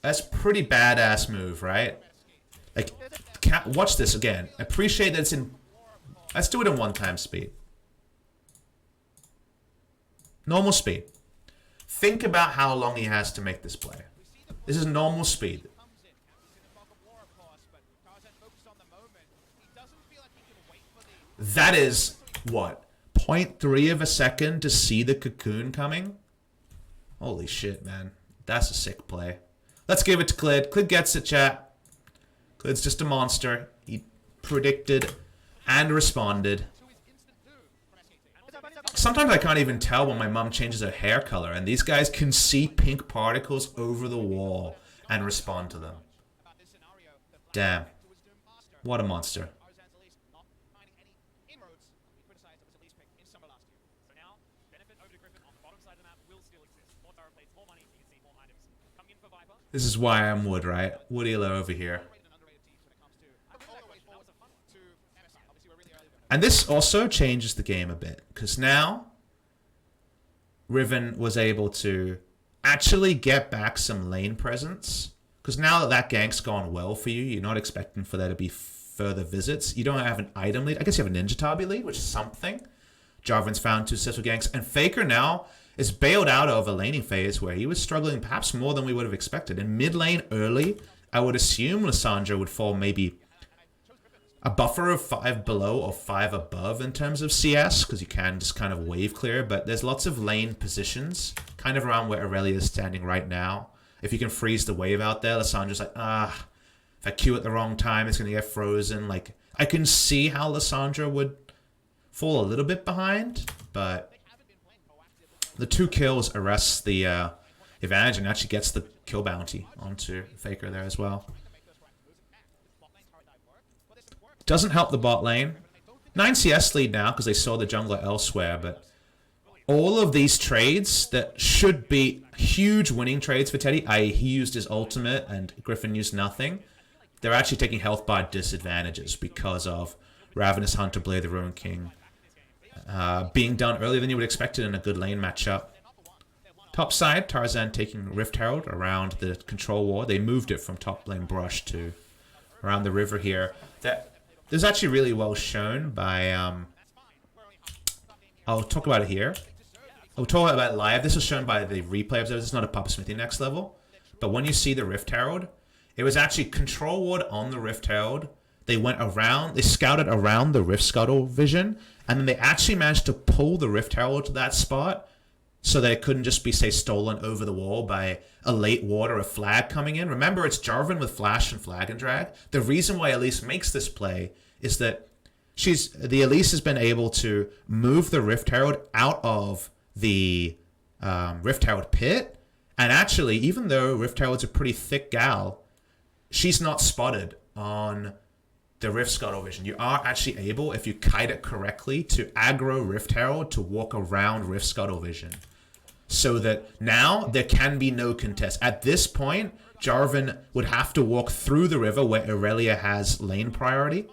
That's pretty badass move, right? Like, watch this again. Appreciate that it's in... Let's do it in 1 time speed. Normal speed. Think about how long he has to make this play. This is normal speed. That is, what, 0.3 of a second to see the cocoon coming? Holy shit, man. That's a sick play. Let's give it to Clid. Clid gets it, chat. Clid's just a monster. He predicted and responded. Sometimes I can't even tell when my mom changes her hair color, and these guys can see pink particles over the wall and respond to them. Damn. What a monster. This is why I'm Wood, right? Woody over here. And this also changes the game a bit, because now Riven was able to actually get back some lane presence. Because now that that gank's gone well for you, you're not expecting for there to be further visits. You don't have an item lead. I guess you have a Ninja Tabi lead, which is something. Jarvan's found 2 successful ganks. And Faker now is bailed out of a laning phase where he was struggling perhaps more than we would have expected. In mid lane early, I would assume Lissandra would fall maybe a buffer of 5 below or 5 above in terms of CS, because you can just kind of wave clear. But there's lots of lane positions kind of around where Aurelia is standing right now. If you can freeze the wave out there, Lissandra's like, if I Q at the wrong time, it's going to get frozen. Like, I can see how Lissandra would fall a little bit behind, but the 2 kills arrests the advantage and actually gets the kill bounty onto Faker there as well. Doesn't help the bot lane. 9 CS lead now because they saw the jungler elsewhere, but all of these trades that should be huge winning trades for Teddy, i.e. he used his ultimate and Griffin used nothing, they're actually taking health bar disadvantages because of Ravenous Hunter, Blade the Ruin King being done earlier than you would expect it in a good lane matchup. Top side, Tarzan taking Rift Herald around the control wall. They moved it from top lane Brush to around the river here. That is actually really well shown by... I'll talk about it here. I'll talk about it live. This was shown by the replay observers. This is not a PapaSmithy next level. But when you see the Rift Herald, it was actually control ward on the Rift Herald. They went around, they scouted around the Rift Scuttle vision, and then they actually managed to pull the Rift Herald to that spot so that it couldn't just be, say, stolen over the wall by a late ward or a flag coming in. Remember, it's Jarvan with flash and flag and drag. The reason why Elise makes this play is that the Elise has been able to move the Rift Herald out of the Rift Herald pit, and actually, even though Rift Herald's a pretty thick gal, she's not spotted on the Rift Scuttle vision. You are actually able, if you kite it correctly, to aggro Rift Herald to walk around Rift Scuttle vision. So that now there can be no contest. At this point, Jarvan would have to walk through the river where Aurelia has lane priority.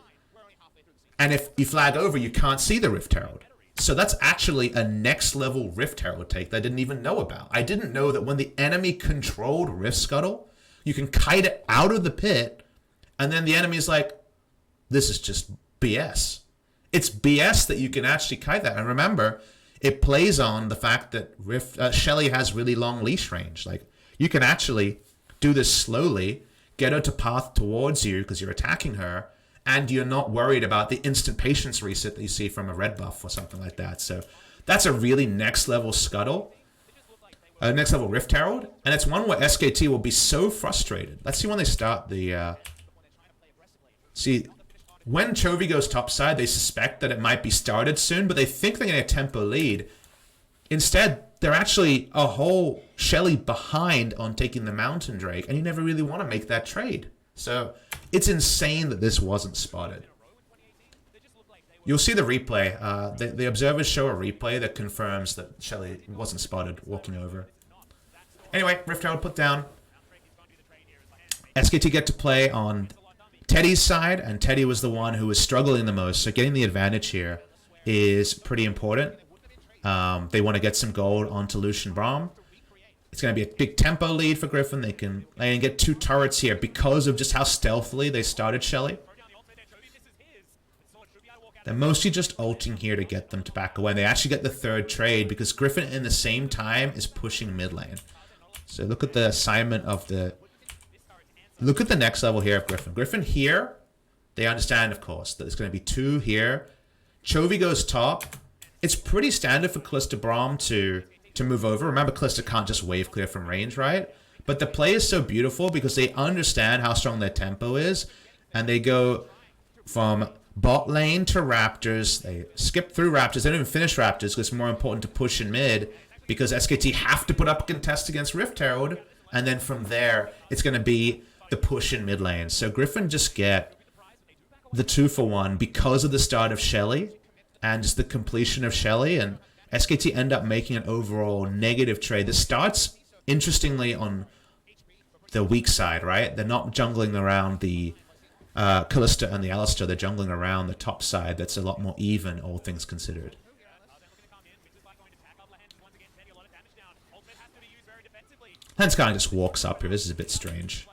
And if you flag over, you can't see the Rift Herald. So that's actually a next level Rift Herald take that I didn't even know about. I didn't know that when the enemy controlled Rift Scuttle, you can kite it out of the pit, and then the enemy's like, this is just BS. It's BS that you can actually kite that. And remember, it plays on the fact that Shelly has really long leash range. Like, you can actually do this slowly, get her to path towards you because you're attacking her, and you're not worried about the instant patience reset that you see from a red buff or something like that. So that's a really next level scuttle. Next level Rift Herald. And it's one where SKT will be so frustrated. Let's see when they start the... See, when Chovy goes topside, they suspect that it might be started soon, but they think they're going to get a tempo lead. Instead, they're actually a whole Shelly behind on taking the Mountain Drake, and you never really want to make that trade. So it's insane that this wasn't spotted. You'll see the replay. The observers show a replay that confirms that Shelly wasn't spotted walking over. Anyway, Rift Herald put down. SKT get to play on Teddy's side, and Teddy was the one who was struggling the most. So getting the advantage here is pretty important. They want to get some gold onto Lucian Braum. It's going to be a big tempo lead for Griffin. They can get 2 turrets here because of just how stealthily they started Shelly. They're mostly just ulting here to get them to back away. They actually get the 3rd trade because Griffin in the same time is pushing mid lane. So look at the assignment of the... Look at the next level here of Griffin. Griffin here, they understand, of course, that there's going to be 2 here. Chovy goes top. It's pretty standard for Kalista Braum to move over. Remember, Kalista can't just wave clear from range, right? But the play is so beautiful because they understand how strong their tempo is, and they go from bot lane to Raptors. They skip through Raptors. They don't even finish Raptors because it's more important to push in mid because SKT have to put up a contest against Rift Herald, and then from there, it's going to be the push in mid lane. So Griffin just get the 2-for-1 because of the start of Shelly and just the completion of Shelly, and SKT end up making an overall negative trade. This starts, interestingly, on the weak side, right? They're not jungling around the Kalista and the Alistair, they're jungling around the top side. That's a lot more even, all things considered. Lehends kind of just walks up here. This is a bit strange.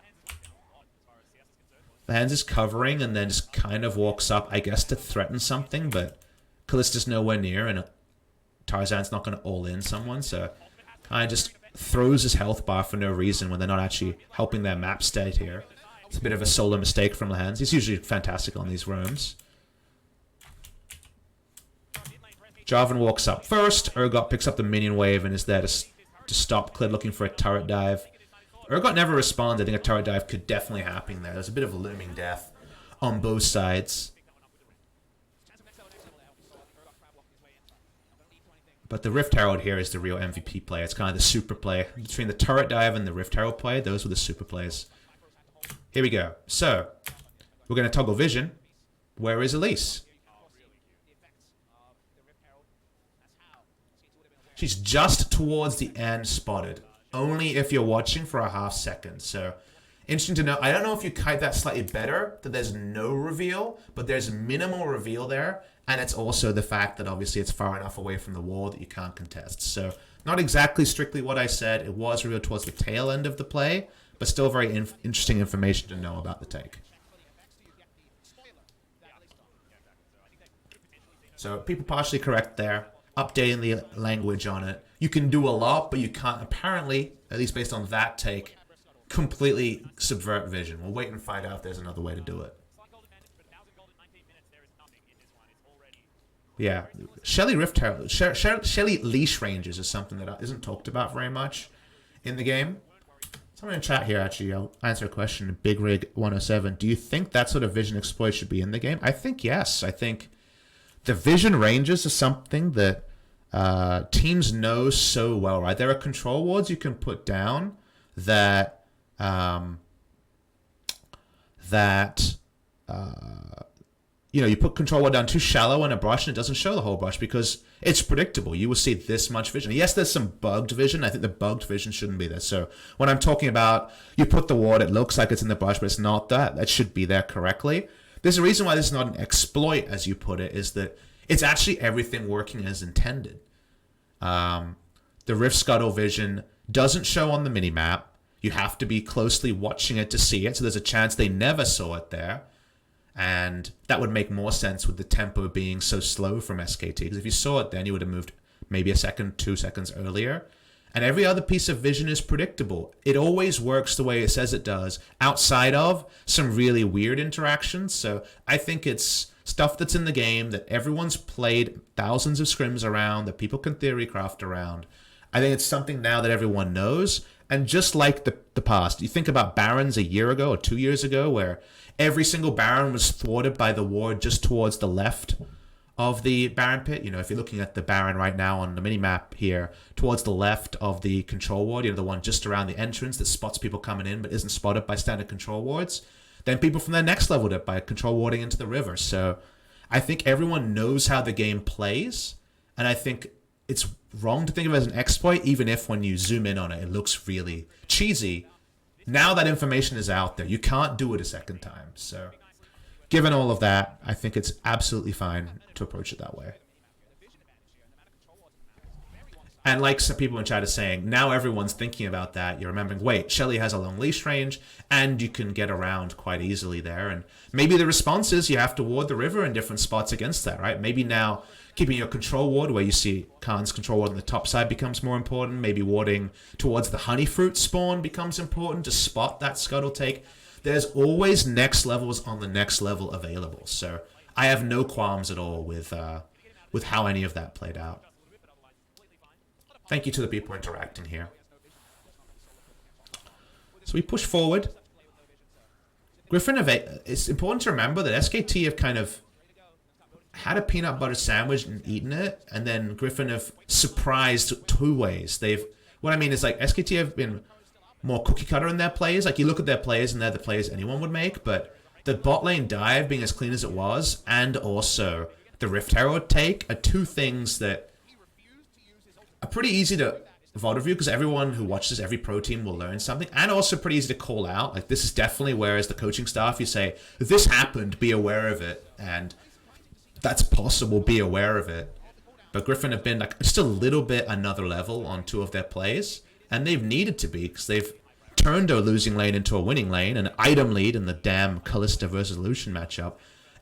Lehends is covering and then just kind of walks up, I guess, to threaten something, but Kalista's nowhere near, and Tarzan's not going to all-in someone, so kind of just throws his health bar for no reason when they're not actually helping their map state here. It's a bit of a solo mistake from Lehends. He's usually fantastic on these roams. Jarvan walks up first. Urgot picks up the minion wave and is there to stop Clid looking for a turret dive. Urgot never responded. I think a turret dive could definitely happen there. There's a bit of a looming death on both sides. But the Rift Herald here is the real MVP play. It's kind of the super play. Between the turret dive and the Rift Herald play, those were the super plays. Here we go. So, we're going to toggle vision. Where is Elise? She's just towards the end spotted. Only if you're watching for a half second. So, interesting to know. I don't know if you kite that slightly better, that there's no reveal, but there's minimal reveal there. And it's also the fact that obviously it's far enough away from the wall that you can't contest. So, not exactly strictly what I said. It was revealed towards the tail end of the play, but still very interesting information to know about the take. So, people partially correct there. Updating the language on it. You can do a lot, but you can't apparently, at least based on that take, completely subvert vision. We'll wait and find out if there's another way to do it. Yeah, Shelly Rift Herald, Shelly leash ranges is something that isn't talked about very much in the game. Someone in chat here, actually, I'll answer a question. Big Rig 107. Do you think that sort of vision exploit should be in the game? I think yes. I think the vision ranges is something that teams know so well, right? There are control wards you can put down that you know, you put control ward down too shallow in a brush and it doesn't show the whole brush because it's predictable. You will see this much vision. Yes, there's some bugged vision. I think the bugged vision shouldn't be there. So when I'm talking about you put the ward, it looks like it's in the brush, but it's not that. That should be there correctly. There's a reason why this is not an exploit, as you put it, is that it's actually everything working as intended. The Rift Scuttle vision doesn't show on the minimap. You have to be closely watching it to see it, so there's a chance they never saw it there. And that would make more sense with the tempo being so slow from SKT, because if you saw it then, you would have moved maybe a second, 2 seconds earlier. And every other piece of vision is predictable. It always works the way it says it does, outside of some really weird interactions. So I think it's stuff that's in the game that everyone's played thousands of scrims around, that people can theorycraft around. I think it's something now that everyone knows. And just like the past, you think about Barons a year ago or 2 years ago, where every single Baron was thwarted by the ward just towards the left of the Baron pit. You know, if you're looking at the Baron right now on the minimap here, towards the left of the control ward, you know, the one just around the entrance that spots people coming in but isn't spotted by standard control wards, then people from there next leveled it by control warding into the river. So I think everyone knows how the game plays, and I think it's wrong to think of it as an exploit, even if when you zoom in on it, it looks really cheesy. Now that information is out there, you can't do it a second time. So given all of that, I think it's absolutely fine to approach it that way. And like some people in chat are saying, now everyone's thinking about that. You're remembering, wait, Shelly has a long leash range, and you can get around quite easily there. And maybe the response is you have to ward the river in different spots against that, right? Maybe now keeping your control ward, where you see Khan's control ward on the top side, becomes more important. Maybe warding towards the honey fruit spawn becomes important to spot that scuttle take. There's always next levels on the next level available. So I have no qualms at all with how any of that played out. Thank you to the people interacting here. So we push forward. Griffin, it's important to remember that SKT have kind of had a peanut butter sandwich and eaten it, and then Griffin have surprised two ways. What I mean is, like, SKT have been more cookie cutter in their plays. Like, you look at their plays and they're the plays anyone would make, but the bot lane dive being as clean as it was, and also the Rift Herald take, are two things that are pretty easy to VOD review because everyone who watches every pro team will learn something, and also pretty easy to call out. Like, this is definitely where, as the coaching staff, you say, if this happened, be aware of it, and that's possible, be aware of it. But Griffin have been like just a little bit another level on two of their plays, and they've needed to be because they've turned a losing lane into a winning lane, an item lead in the damn Kalista versus Lucian matchup,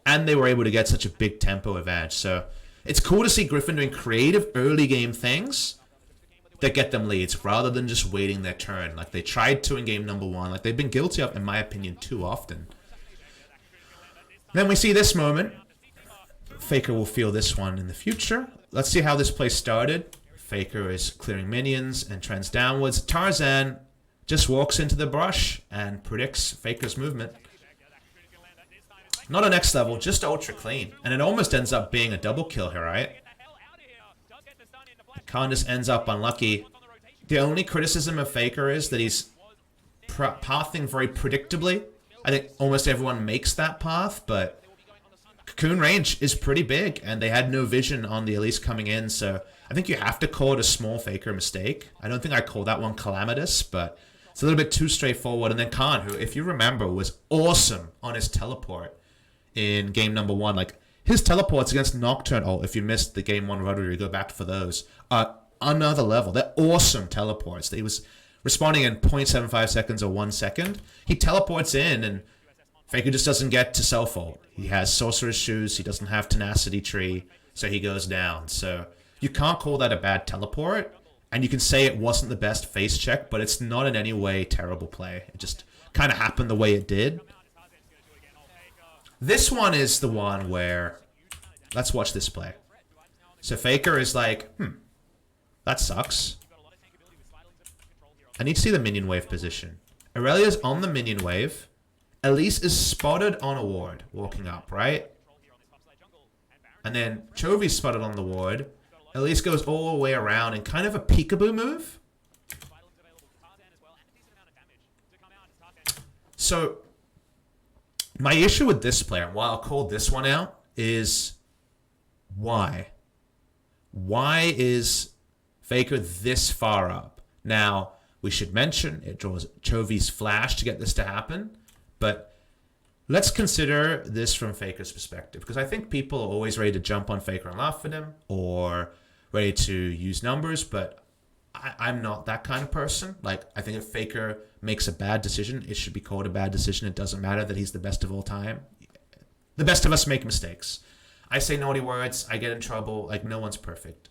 and they were able to get such a big tempo advantage. So it's cool to see Griffin doing creative early game things that get them leads rather than just waiting their turn like they tried to in game number 1, like they've been guilty of, in my opinion, too often. Then we see this moment. Faker will feel this one in the future. Let's see how this play started. Faker is clearing minions and trends downwards. Tarzan just walks into the brush and predicts Faker's movement. Not a next level, just ultra clean. And it almost ends up being a double kill here, right? Khan just ends up unlucky. The only criticism of Faker is that he's pathing very predictably. I think almost everyone makes that path, but Cocoon range is pretty big, and they had no vision on the Elise coming in, so I think you have to call it a small Faker mistake. I don't think I call that one calamitous, but it's a little bit too straightforward. And then Khan, who, if you remember, was awesome on his teleport in game number 1. Like, his teleports against Nocturne, oh, if you missed the game 1 rotary, go back for those, another level. They're awesome teleports. He was responding in 0.75 seconds or 1 second. He teleports in, and Faker just doesn't get to self-ult. He has Sorcerer's Shoes, he doesn't have Tenacity Tree, so he goes down. So you can't call that a bad teleport, and you can say it wasn't the best face check, but it's not in any way terrible play. It just kind of happened the way it did. This one is the one where, let's watch this play. So Faker is like, that sucks. I need to see the minion wave position. Aurelia's on the minion wave. Elise is spotted on a ward, walking up, right? And then Chovy's spotted on the ward. Elise goes all the way around in kind of a peekaboo move. So, my issue with this player, and why I'll call this one out, is why? Why is Faker this far up? Now, we should mention it draws Chovy's flash to get this to happen. But let's consider this from Faker's perspective, because I think people are always ready to jump on Faker and laugh at him, or ready to use numbers, but I'm not that kind of person. Like, I think if Faker makes a bad decision, it should be called a bad decision. It doesn't matter that he's the best of all time. The best of us make mistakes. I say naughty words, I get in trouble, like, no one's perfect.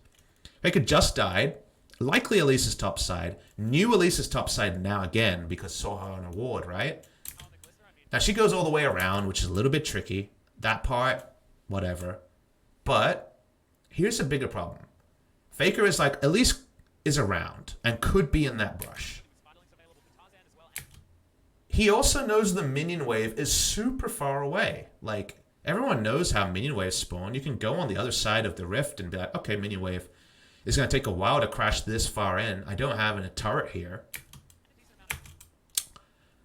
Faker just died, likely Elise's top side, knew Elise's top side now again, because saw her on a ward, right? Now, she goes all the way around, which is a little bit tricky. That part, whatever. But here's a bigger problem. Faker is like, Elise is around and could be in that brush. He also knows the minion wave is super far away. Like, everyone knows how minion waves spawn. You can go on the other side of the rift and be like, okay, minion wave is going to take a while to crash this far in. I don't have a turret here.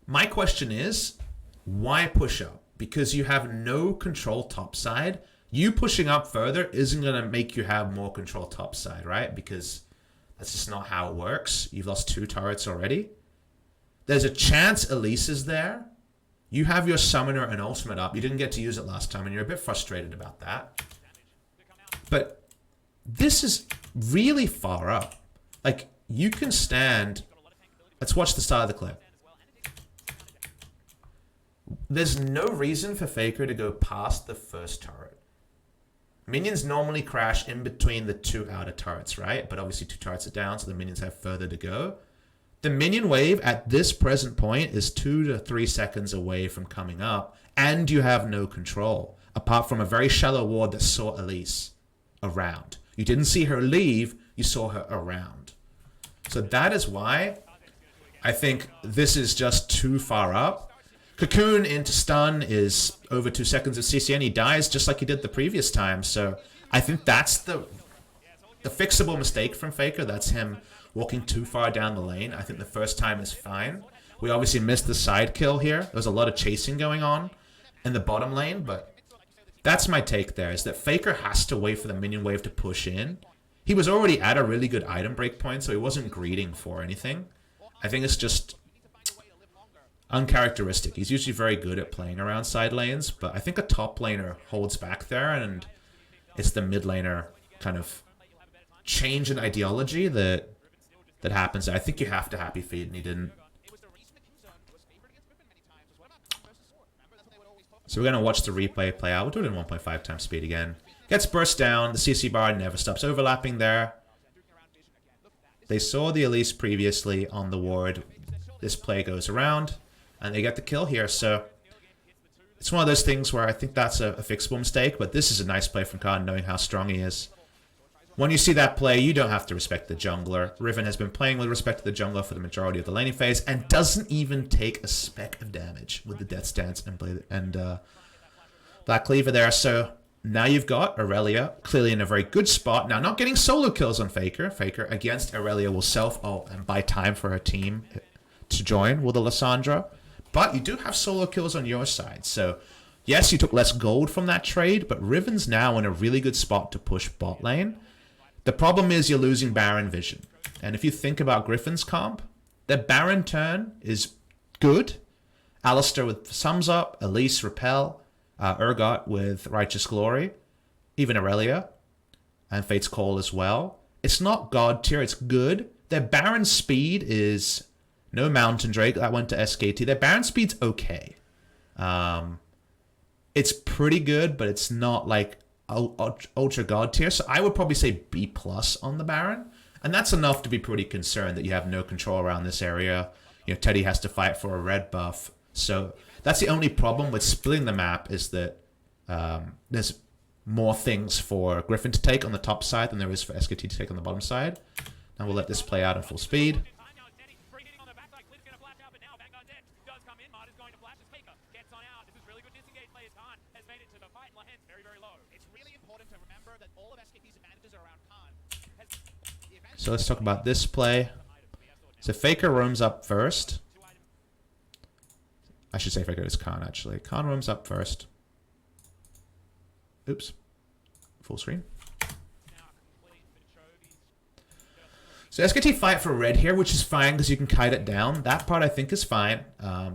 My question is, why push up? Because you have no control topside. You pushing up further isn't going to make you have more control topside, right? Because that's just not how it works. You've lost 2 turrets already. There's a chance Elise is there. You have your summoner and ultimate up. You didn't get to use it last time, and you're a bit frustrated about that. But this is really far up. Like, you can stand... Let's watch the start of the clip. There's no reason for Faker to go past the first turret. Minions normally crash in between the 2 outer turrets, right? But obviously 2 turrets are down, so the minions have further to go. The minion wave at this present point is 2 to 3 seconds away from coming up, and you have no control, apart from a very shallow ward that saw Elise around. You didn't see her leave, you saw her around. So that is why I think this is just too far up. Cocoon into stun is over 2 seconds of CCN. He dies just like he did the previous time. So I think that's the fixable mistake from Faker. That's him walking too far down the lane. I think the first time is fine. We obviously missed the side kill here. There was a lot of chasing going on in the bottom lane, but that's my take there, is that Faker has to wait for the minion wave to push in. He was already at a really good item break point, so he wasn't greeding for anything. I think it's just uncharacteristic. He's usually very good at playing around side lanes, but I think a top laner holds back there, and it's the mid laner kind of change in ideology that happens. I think you have to happy feed, and he didn't. So we're going to watch the replay play out. We'll do it in 1.5 times speed again. Gets burst down. The CC bar never stops overlapping there. They saw the Elise previously on the ward. This play goes around, and they get the kill here. So it's one of those things where I think that's a fixable mistake, but this is a nice play from Khan, knowing how strong he is. When you see that play, you don't have to respect the jungler. Riven has been playing with respect to the jungler for the majority of the laning phase and doesn't even take a speck of damage with the Death Stance and Black Cleaver there. So now you've got Aurelia clearly in a very good spot. Now, not getting solo kills on Faker. Faker against Aurelia will self-ult and buy time for her team to join with the Lissandra. But you do have solo kills on your side. So, yes, you took less gold from that trade, but Riven's now in a really good spot to push bot lane. The problem is you're losing Baron vision. And if you think about Griffin's comp, the Baron turn is good. Alistair with Sums Up, Elise, Repel, Urgot with Righteous Glory, even Aurelia, and Fate's Call as well. It's not God tier, it's good. Their Baron speed is no Mountain Drake, that went to SKT. Their Baron speed's okay. It's pretty good, but it's not like ultra God tier, so I would probably say B+ on the Baron, and that's enough to be pretty concerned that you have no control around this area. You know, Teddy has to fight for a red buff, so that's the only problem with splitting the map, is that there's more things for Griffin to take on the top side than there is for SKT to take on the bottom side. Now we'll let this play out at full speed. So let's talk about this play. So Faker roams up first. I should say Faker, it's Khan actually. Khan roams up first. Oops. Full screen. So SKT fight for red here, which is fine because you can kite it down. That part I think is fine.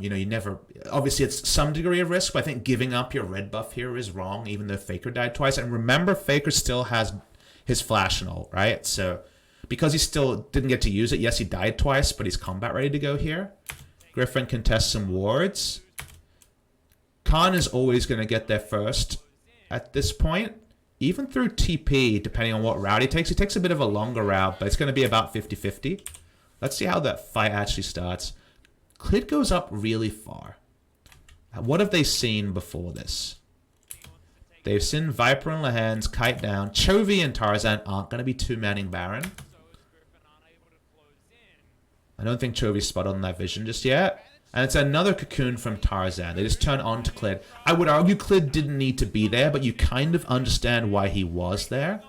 You know, you never... Obviously, it's some degree of risk, but I think giving up your red buff here is wrong, even though Faker died twice. And remember, Faker still has his flash and ult, right? So... because he still didn't get to use it, yes, he died twice, but he's combat ready to go here. Griffin can test some wards. Khan is always going to get there first at this point. Even through TP, depending on what route he takes a bit of a longer route, but it's going to be about 50-50. Let's see how that fight actually starts. Clid goes up really far. What have they seen before this? They've seen Viper and Lahan's kite down. Chovy and Tarzan aren't going to be two-manning Baron. I don't think Chovy's spotted on that vision just yet. And it's another cocoon from Tarzan. They just turn on to Clid. I would argue Clid didn't need to be there, but you kind of understand why he was there.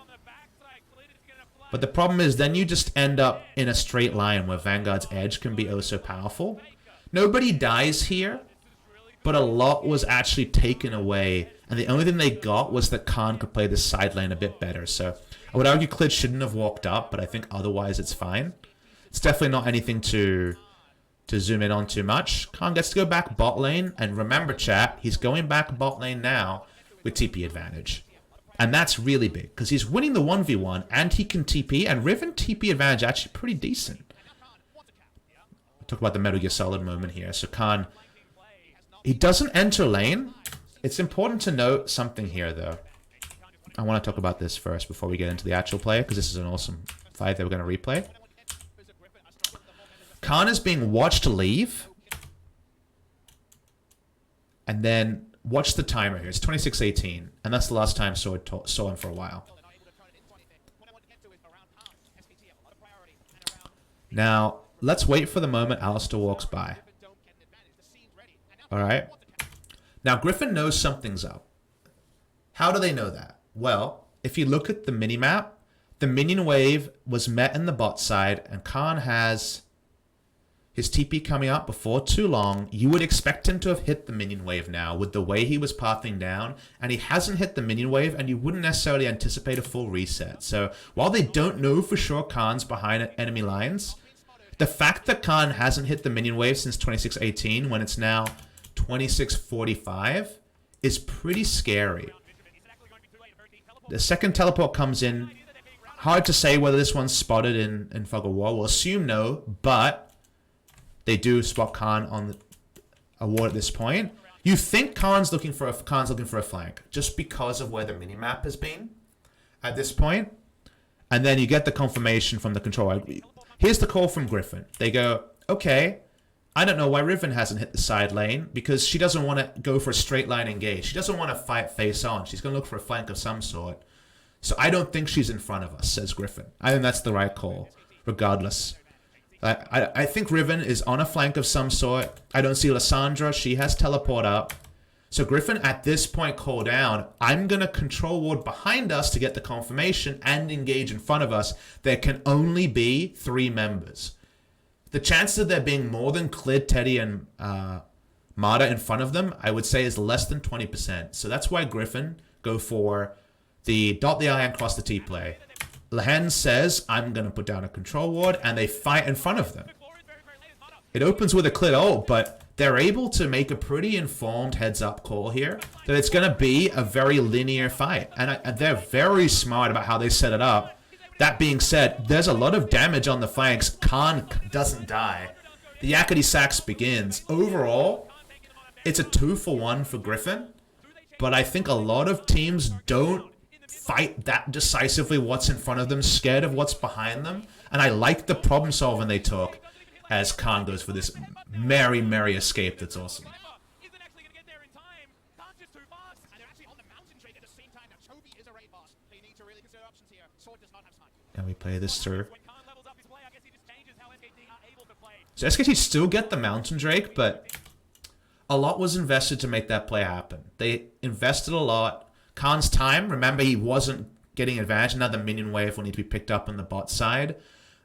But the problem is then you just end up in a straight line where Vanguard's edge can be oh so powerful. Nobody dies here, but a lot was actually taken away. And the only thing they got was that Khan could play this side lane a bit better. So I would argue Clid shouldn't have walked up, but I think otherwise it's fine. It's definitely not anything to zoom in on too much. Khan gets to go back bot lane. And remember, chat, he's going back bot lane now with TP advantage. And that's really big, because he's winning the 1v1, and he can TP. And Riven TP advantage actually pretty decent. Talk about the Metal Gear Solid moment here. So Khan, he doesn't enter lane. It's important to note something here, though. I want to talk about this first before we get into the actual play, because this is an awesome fight that we're going to replay. Khan is being watched to leave. And then watch the timer here. It's 26:18, and that's the last time saw him for a while. Now, let's wait for the moment Alistair walks by. Alright? Now, Griffin knows something's up. How do they know that? Well, if you look at the minimap, the minion wave was met in the bot side, and Khan has his TP coming up before too long. You would expect him to have hit the minion wave now with the way he was pathing down, and he hasn't hit the minion wave, and you wouldn't necessarily anticipate a full reset. So while they don't know for sure Khan's behind enemy lines, the fact that Khan hasn't hit the minion wave since 2618 when it's now 2645 is pretty scary. The second teleport comes in. Hard to say whether this one's spotted in Fog of War. We'll assume no, but they do spot Khan on a ward at this point. You think Khan's looking for a flank just because of where the minimap has been at this point, and then you get the confirmation from the controller. Here's the call from Griffin. They go, okay, I don't know why Riven hasn't hit the side lane, because she doesn't want to go for a straight line engage. She doesn't want to fight face on. She's going to look for a flank of some sort. So I don't think she's in front of us, says Griffin. I think that's the right call, regardless. I think Riven is on a flank of some sort. I don't see Lissandra. She has teleport up. So Griffin at this point call down, I'm going to control ward behind us to get the confirmation and engage in front of us. There can only be 3 members. The chances of there being more than Clid, Teddy, and Marta in front of them, I would say is less than 20%. So that's why Griffin go for the dot the I and cross the T play. Lehen says, I'm going to put down a control ward, and they fight in front of them. It opens with a Clid ult, but they're able to make a pretty informed heads-up call here that it's going to be a very linear fight. And they're very smart about how they set it up. That being said, there's a lot of damage on the flanks. Khan doesn't die. The Yakety Sax begins. Overall, it's a 2-for-1 for Griffin, but I think a lot of teams don't fight that decisively what's in front of them, scared of what's behind them. And I like the problem solving they took as Khan goes for this merry escape that's awesome. And we play this through. So SKT still get the Mountain Drake, but a lot was invested to make that play happen. They invested a lot. Khan's time, remember he wasn't getting advantage. Now the minion wave will need to be picked up on the bot side.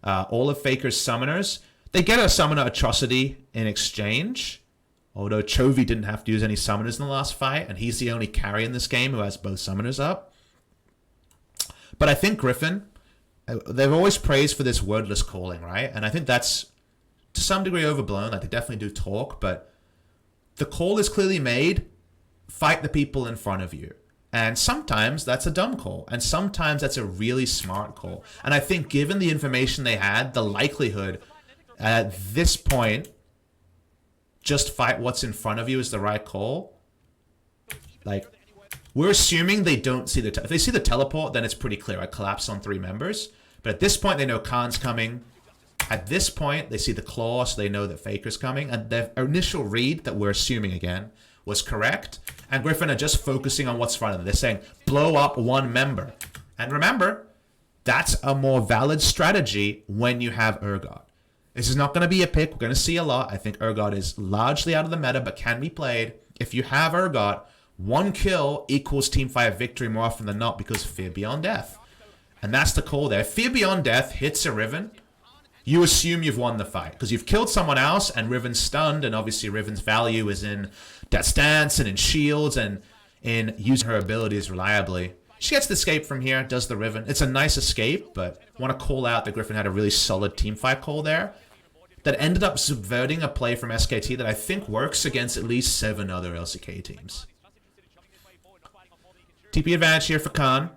All of Faker's summoners, they get a summoner Atrocity in exchange. Although Chovy didn't have to use any summoners in the last fight, and he's the only carry in this game who has both summoners up. But I think Griffin, they've always praised for this wordless calling, right? And I think that's to some degree overblown. Like, they definitely do talk, but the call is clearly made. Fight the people in front of you. And sometimes that's a dumb call. And sometimes that's a really smart call. And I think given the information they had, the likelihood at this point, just fight what's in front of you is the right call. Like, we're assuming they don't see the... If they see the teleport, then it's pretty clear. I collapse on 3 members. But at this point, they know Khan's coming. At this point, they see the claw, so they know that Faker's coming. And their initial read that we're assuming again was correct. And Griffin are just focusing on what's in front of them. They're saying, blow up 1 member. And remember, that's a more valid strategy when you have Urgot. This is not going to be a pick. We're going to see a lot. I think Urgot is largely out of the meta, but can be played. If you have Urgot, 1 kill equals Team 5 victory more often than not because Fear Beyond Death. And that's the call there. Fear Beyond Death hits a Riven. You assume you've won the fight because you've killed someone else and Riven's stunned, and obviously Riven's value is in Death's Dance and in shields and in using her abilities reliably. She gets the escape from here, does the Riven. It's a nice escape, but I want to call out that Griffin had a really solid teamfight call there that ended up subverting a play from SKT that I think works against at least 7 other LCK teams. TP advantage here for Khan.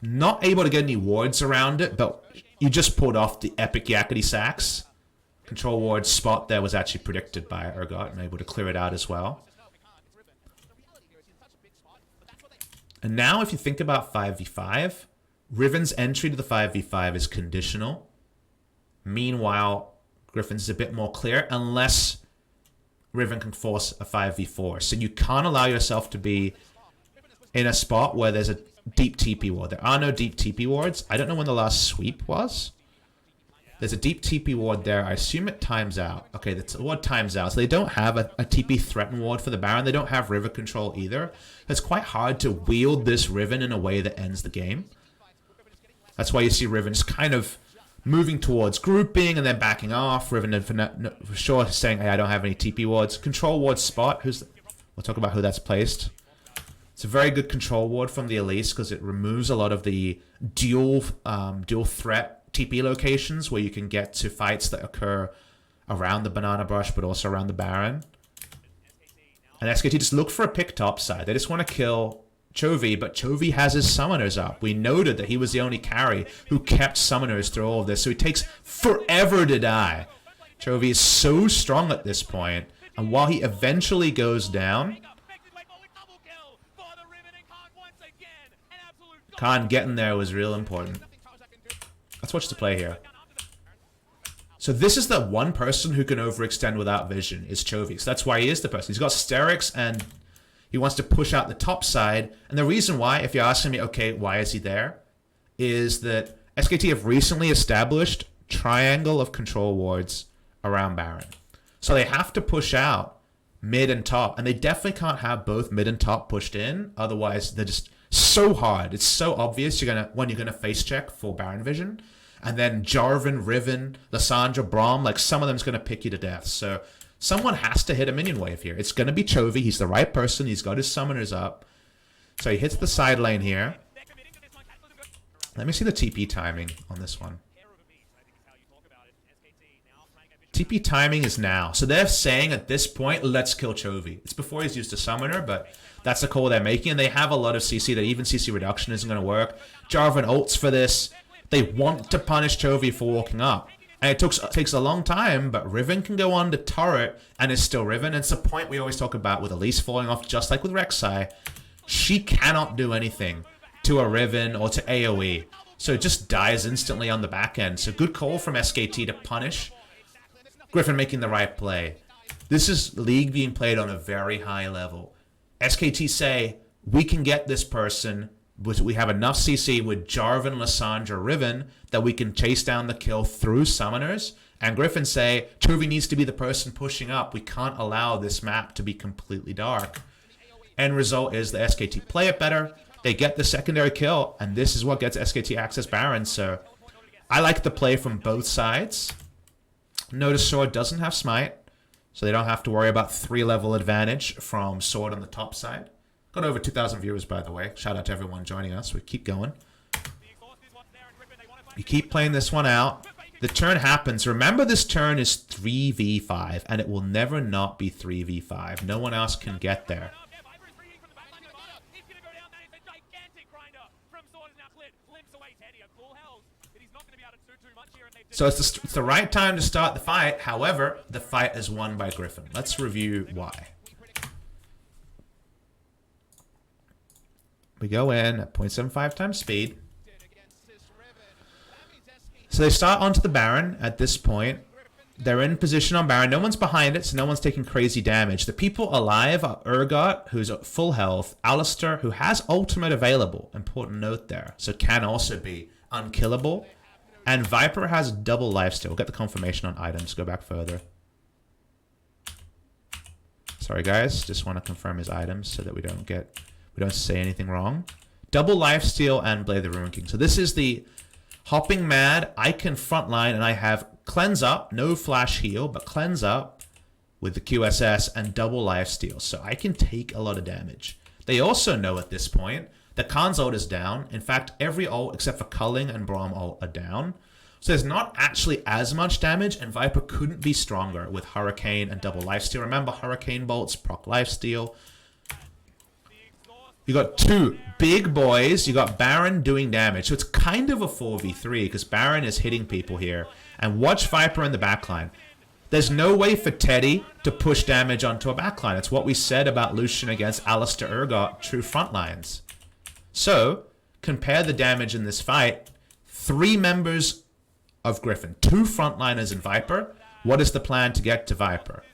Not able to get any wards around it, but you just pulled off the epic Yakety Sax. Control ward spot there was actually predicted by Urgot and able to clear it out as well. And now if you think about 5v5, Riven's entry to the 5v5 is conditional. Meanwhile, Griffin's is a bit more clear unless Riven can force a 5v4. So you can't allow yourself to be in a spot where there's a deep TP ward. There are no deep TP wards. I don't know when the last sweep was. There's a deep TP ward there. I assume it times out. Okay, the ward times out. So they don't have a TP threaten ward for the Baron. They don't have Riven control either. It's quite hard to wield this Riven in a way that ends the game. That's why you see Riven just kind of moving towards grouping and then backing off. Riven for sure saying, hey, I don't have any TP wards. Control ward spot. We'll talk about who that's placed. It's a very good control ward from the Elise because it removes a lot of the dual threat TP locations where you can get to fights that occur around the banana brush but also around the Baron. And SKT just look for a pick top side. They just want to kill Chovy, but Chovy has his summoners up. We noted that he was the only carry who kept summoners through all of this, so he takes forever to die. Chovy is so strong at this point, and while he eventually goes down, Khan getting there was real important. Let's watch the play here. So this is the one person who can overextend without vision, is Chovy. So that's why he is the person. He's got Sterix and he wants to push out the top side. And the reason why, if you're asking me, okay, why is he there? Is that SKT have recently established triangle of control wards around Baron. So they have to push out mid and top. And they definitely can't have both mid and top pushed in. Otherwise, they're just so hard. It's so obvious when you're gonna face check for Baron vision. And then Jarvan, Riven, Lissandra, Braum, like some of them's gonna pick you to death. So someone has to hit a minion wave here. It's going to be Chovy. He's the right person. He's got his summoners up. So he hits the side lane here. Let me see the TP timing on this one. TP timing is now. So they're saying at this point, let's kill Chovy. It's before he's used a summoner, but that's the call they're making. And they have a lot of CC that even CC reduction isn't going to work. Jarvan ults for this. They want to punish Chovy for walking up. And it takes a long time, but Riven can go on the turret and is still Riven. It's a point we always talk about with Elise falling off, just like with Rek'Sai. She cannot do anything to a Riven or to AoE. So it just dies instantly on the back end. So good call from SKT to punish. Griffin making the right play. This is League being played on a very high level. SKT say, we can get this person. We have enough CC with Jarvan, Lissandra, Riven that we can chase down the kill through summoners. And Griffin say, Chovy needs to be the person pushing up. We can't allow this map to be completely dark. End result is the SKT play it better. They get the secondary kill. And this is what gets SKT access Baron. So I like the play from both sides. Notice Sword doesn't have Smite. So they don't have to worry about 3-level advantage from Sword on the top side. Got over 2,000 viewers, by the way. Shout out to everyone joining us. We keep going. You keep playing this one out. The turn happens. Remember, this turn is 3v5, and it will never not be 3v5. No one else can get there. So it's the right time to start the fight. However, the fight is won by Griffin. Let's review why. We go in at 0.75 times speed. So they start onto the Baron at this point. They're in position on Baron. No one's behind it, so no one's taking crazy damage. The people alive are Urgot, who's at full health. Alistair, who has ultimate available. Important note there. So can also be unkillable. And Viper has double lifesteal. We'll get the confirmation on items. Go back further. Sorry, guys. Just want to confirm his items so that we don't say anything wrong. Double lifesteal and Blade the Ruin King. So this is the Hopping Mad. I can frontline and I have Cleanse Up, no flash heal, but Cleanse Up with the QSS and double lifesteal. So I can take a lot of damage. They also know at this point that Khan's ult is down. In fact, every ult except for Culling and Braum ult are down. So there's not actually as much damage, and Viper couldn't be stronger with Hurricane and double lifesteal. Remember, Hurricane bolts proc lifesteal. You got two big boys. You got Baron doing damage. So it's kind of a 4v3 because Baron is hitting people here. And watch Viper in the backline. There's no way for Teddy to push damage onto a backline. It's what we said about Lucian against Alistair Urgot, true frontlines. So, compare the damage in this fight. 3 members of Griffin. 2 frontliners in Viper. What is the plan to get to Viper?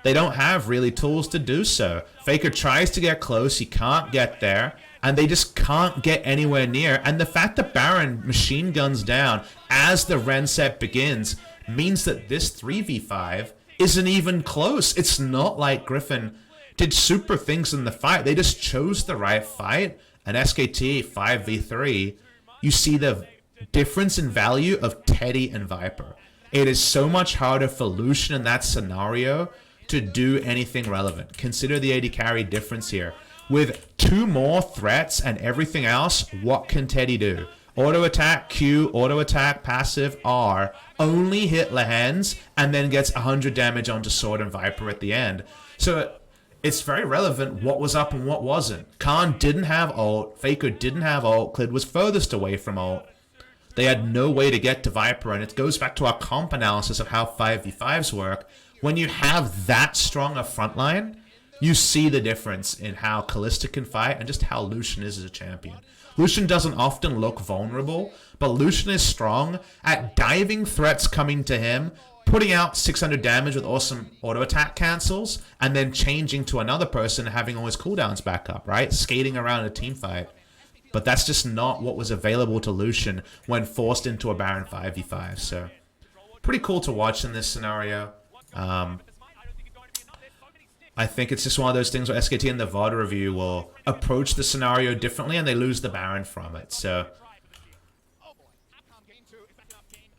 They don't have really tools to do so. Faker tries to get close, he can't get there, and they just can't get anywhere near. And the fact that Baron machine guns down as the Ren set begins means that this 3v5 isn't even close. It's not like Griffin did super things in the fight. They just chose the right fight. And SKT 5v3, you see the difference in value of Teddy and Viper. It is so much harder for Lucian in that scenario to do anything relevant. Consider the AD carry difference here. With 2 more threats and everything else, what can Teddy do? Auto attack, Q, auto attack, passive, R, only hit Lehens, and then gets 100 damage onto Sword and Viper at the end. So it's very relevant what was up and what wasn't. Khan didn't have ult, Faker didn't have ult, Clid was furthest away from ult. They had no way to get to Viper, and it goes back to our comp analysis of how 5v5s work. When you have that strong a frontline, you see the difference in how Kalista can fight and just how Lucian is as a champion. Lucian doesn't often look vulnerable, but Lucian is strong at diving threats coming to him, putting out 600 damage with awesome auto attack cancels, and then changing to another person having all his cooldowns back up, right? Skating around a team fight. But that's just not what was available to Lucian when forced into a Baron 5v5. So, pretty cool to watch in this scenario. I think it's just one of those things where SKT in the VOD review will approach the scenario differently and they lose the Baron from it. So,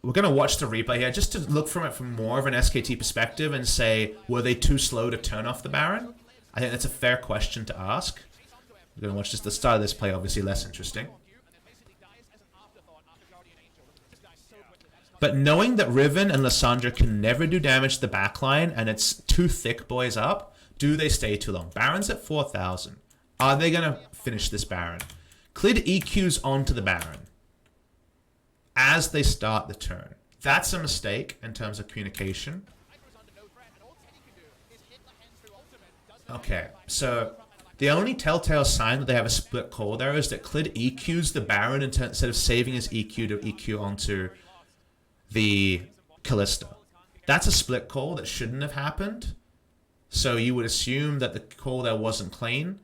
we're going to watch the replay here just to look from it from more of an SKT perspective and say, were they too slow to turn off the Baron? I think that's a fair question to ask. We're going to watch just the start of this play, obviously less interesting. But knowing that Riven and Lissandra can never do damage to the backline and it's 2 thick boys up, do they stay too long? Baron's at 4,000. Are they going to finish this Baron? Clid EQs onto the Baron as they start the turn. That's a mistake in terms of communication. Okay, so the only telltale sign that they have a split call there is that Clid EQs the Baron instead of saving his EQ to EQ onto the Kalista. That's a split call that shouldn't have happened. So you would assume that the call there wasn't clean.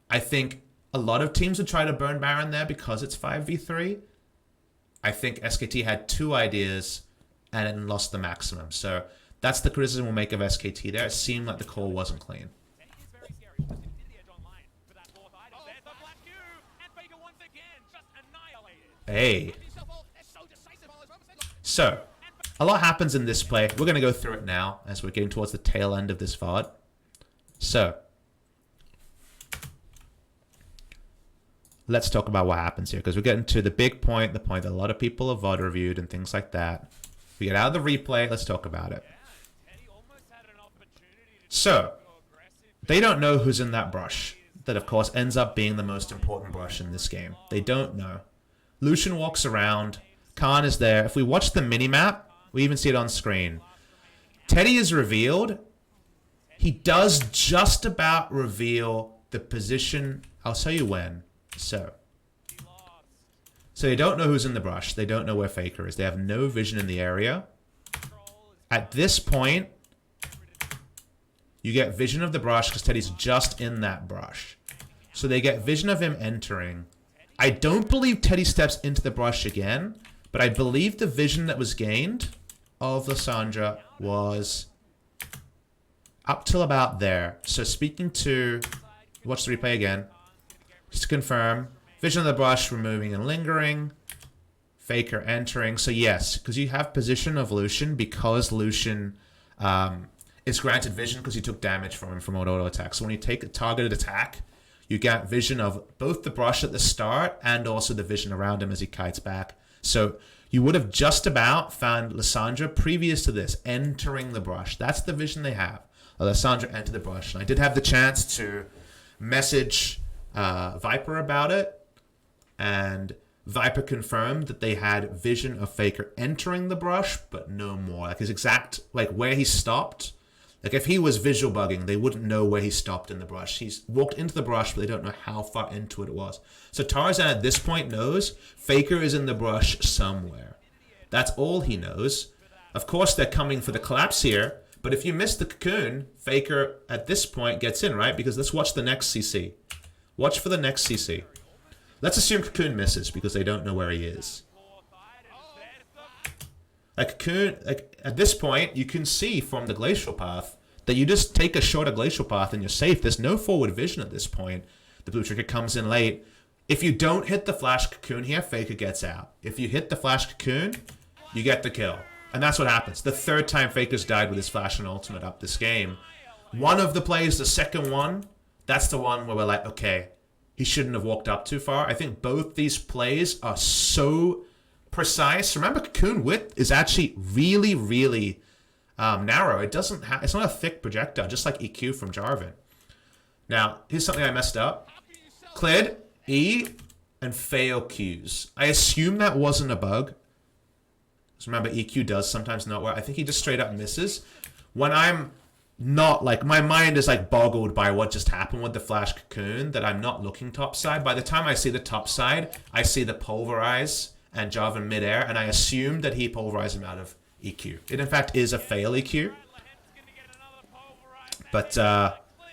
I think a lot of teams would try to burn Baron there because it's 5v3. I think SKT had 2 ideas and lost the maximum. So that's the criticism we'll make of SKT there. It seemed like the call wasn't clean. Hey. So, a lot happens in this play. We're going to go through it now as we're getting towards the tail end of this VOD. So, let's talk about what happens here because we're getting to the big point, the point that a lot of people have VOD reviewed and things like that. We get out of the replay, let's talk about it. So, they don't know who's in that brush. That, of course, ends up being the most important brush in this game. They don't know. Lucian walks around. Khan is there. If we watch the minimap, we even see it on screen. Teddy is revealed. He does just about reveal the position. I'll tell you when. So they don't know who's in the brush. They don't know where Faker is. They have no vision in the area. At this point, you get vision of the brush because Teddy's just in that brush. So they get vision of him entering. I don't believe Teddy steps into the brush again, but I believe the vision that was gained of Lissandra was up till about there. So speaking to, watch the replay again, just to confirm, vision of the brush removing and lingering, Faker entering. So yes, because you have position of Lucian because Lucian is granted vision because you took damage from him from auto attack. So when you take a targeted attack, you get vision of both the brush at the start and also the vision around him as he kites back. So you would have just about found Lissandra previous to this entering the brush. That's the vision they have. Lissandra entered the brush. And I did have the chance to message Viper about it. And Viper confirmed that they had vision of Faker entering the brush, but no more. Like his exact, like where he stopped. Like if he was visual bugging, they wouldn't know where he stopped in the brush. He's walked into the brush, but they don't know how far into it was. So Tarzan at this point knows Faker is in the brush somewhere. That's all he knows. Of course, they're coming for the collapse here, but if you miss the cocoon, Faker at this point gets in, right? Because let's watch the next CC. Watch for the next CC. Let's assume cocoon misses because they don't know where he is. Like cocoon, like at this point, you can see from the glacial path that you just take a shorter glacial path and you're safe. There's no forward vision at this point. The blue trigger comes in late. If you don't hit the flash cocoon here, Faker gets out. If you hit the flash cocoon, you get the kill. And that's what happens. The third time Faker's died with his flash and ultimate up this game. One of the plays, the second one, that's the one where we're like, okay, he shouldn't have walked up too far. I think both these plays are so precise. Remember, cocoon width is actually really, really narrow. It doesn't have, it's not a thick projectile, just like EQ from Jarvan. Now, here's something I messed up. Cleared, E, and fail Qs. I assume that wasn't a bug. Because remember, EQ does sometimes not work. I think he just straight up misses. When I'm not, like, my mind is, like, boggled by what just happened with the flash cocoon, that I'm not looking topside. By the time I see the topside, I see the pulverize and Jarvan midair, and I assumed that he pulverized him out of EQ. It, in fact, is a fail EQ. But,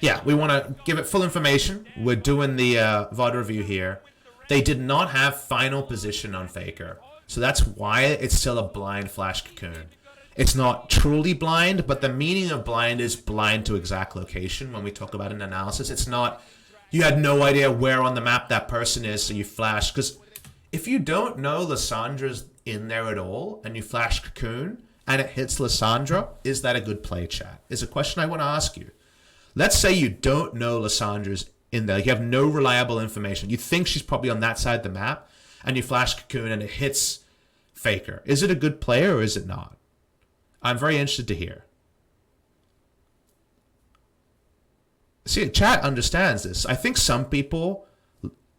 yeah, we want to give it full information. We're doing the VOD review here. They did not have final position on Faker. So that's why it's still a blind flash cocoon. It's not truly blind, but the meaning of blind is blind to exact location when we talk about an analysis. It's not, you had no idea where on the map that person is, so you flash. Because if you don't know Lissandra's in there at all, and you flash cocoon, and it hits Lissandra, is that a good play, chat? Is a question I want to ask you. Let's say you don't know Lissandra's in there. You have no reliable information. You think she's probably on that side of the map, and you flash cocoon and it hits Faker. Is it a good player or is it not? I'm very interested to hear. See, chat understands this. I think some people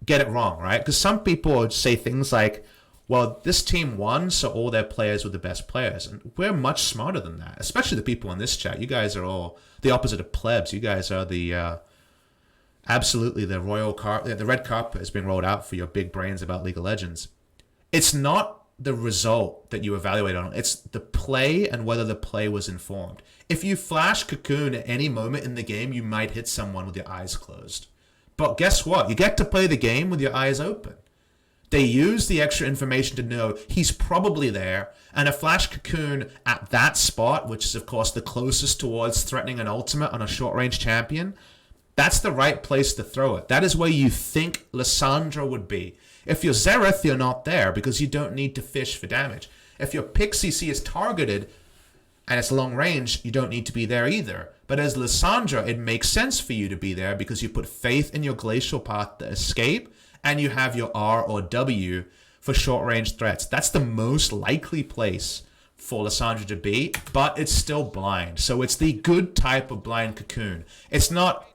get it wrong, right? Because some people say things like, well, this team won, so all their players were the best players. And we're much smarter than that, especially the people in this chat. You guys are all the opposite of plebs. You guys are the absolutely the royal carpet. The red carpet is being rolled out for your big brains about League of Legends. It's not the result that you evaluate on. It's the play and whether the play was informed. If you flash cocoon at any moment in the game, you might hit someone with your eyes closed. But guess what? You get to play the game with your eyes open. They use the extra information to know he's probably there, and a flash cocoon at that spot, which is of course the closest towards threatening an ultimate on a short-range champion, that's the right place to throw it. That is where you think Lissandra would be. If you're Xerath, you're not there because you don't need to fish for damage. If your pick CC is targeted and it's long range, you don't need to be there either. But as Lissandra, it makes sense for you to be there because you put faith in your glacial path to escape, and you have your R or W for short-range threats. That's the most likely place for Lissandra to be, but it's still blind. So it's the good type of blind cocoon. It's not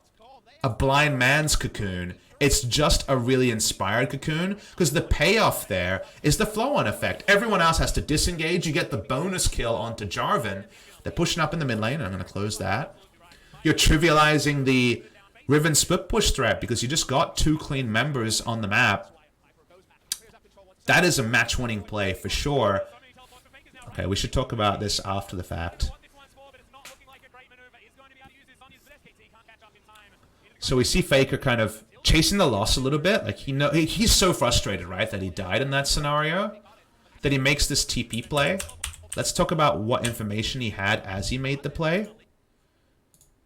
a blind man's cocoon. It's just a really inspired cocoon, because the payoff there is the flow-on effect. Everyone else has to disengage. You get the bonus kill onto Jarvan. They're pushing up in the mid lane. I'm going to close that. You're trivializing the Riven split push threat because you just got 2 clean members on the map. That is a match-winning play for sure. Okay, we should talk about this after the fact. So we see Faker kind of chasing the loss a little bit. Like he's so frustrated, right, that he died in that scenario, that he makes this TP play. Let's talk about what information he had as he made the play.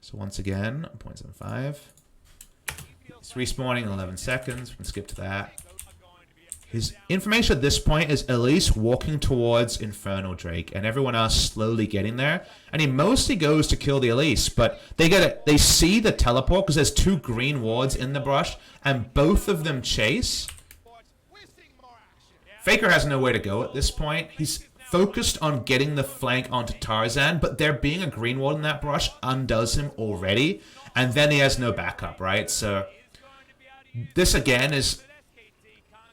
So once again, 0.75. He's respawning in 11 seconds. We can skip to that. His information at this point is Elise walking towards Infernal Drake and everyone else slowly getting there. And he mostly goes to kill the Elise, but they see the teleport because there's 2 green wards in the brush and both of them chase. Faker has nowhere to go at this point. He's focused on getting the flank onto Tarzan, but there being a green ward in that brush undoes him already, and then he has no backup, right? So this again is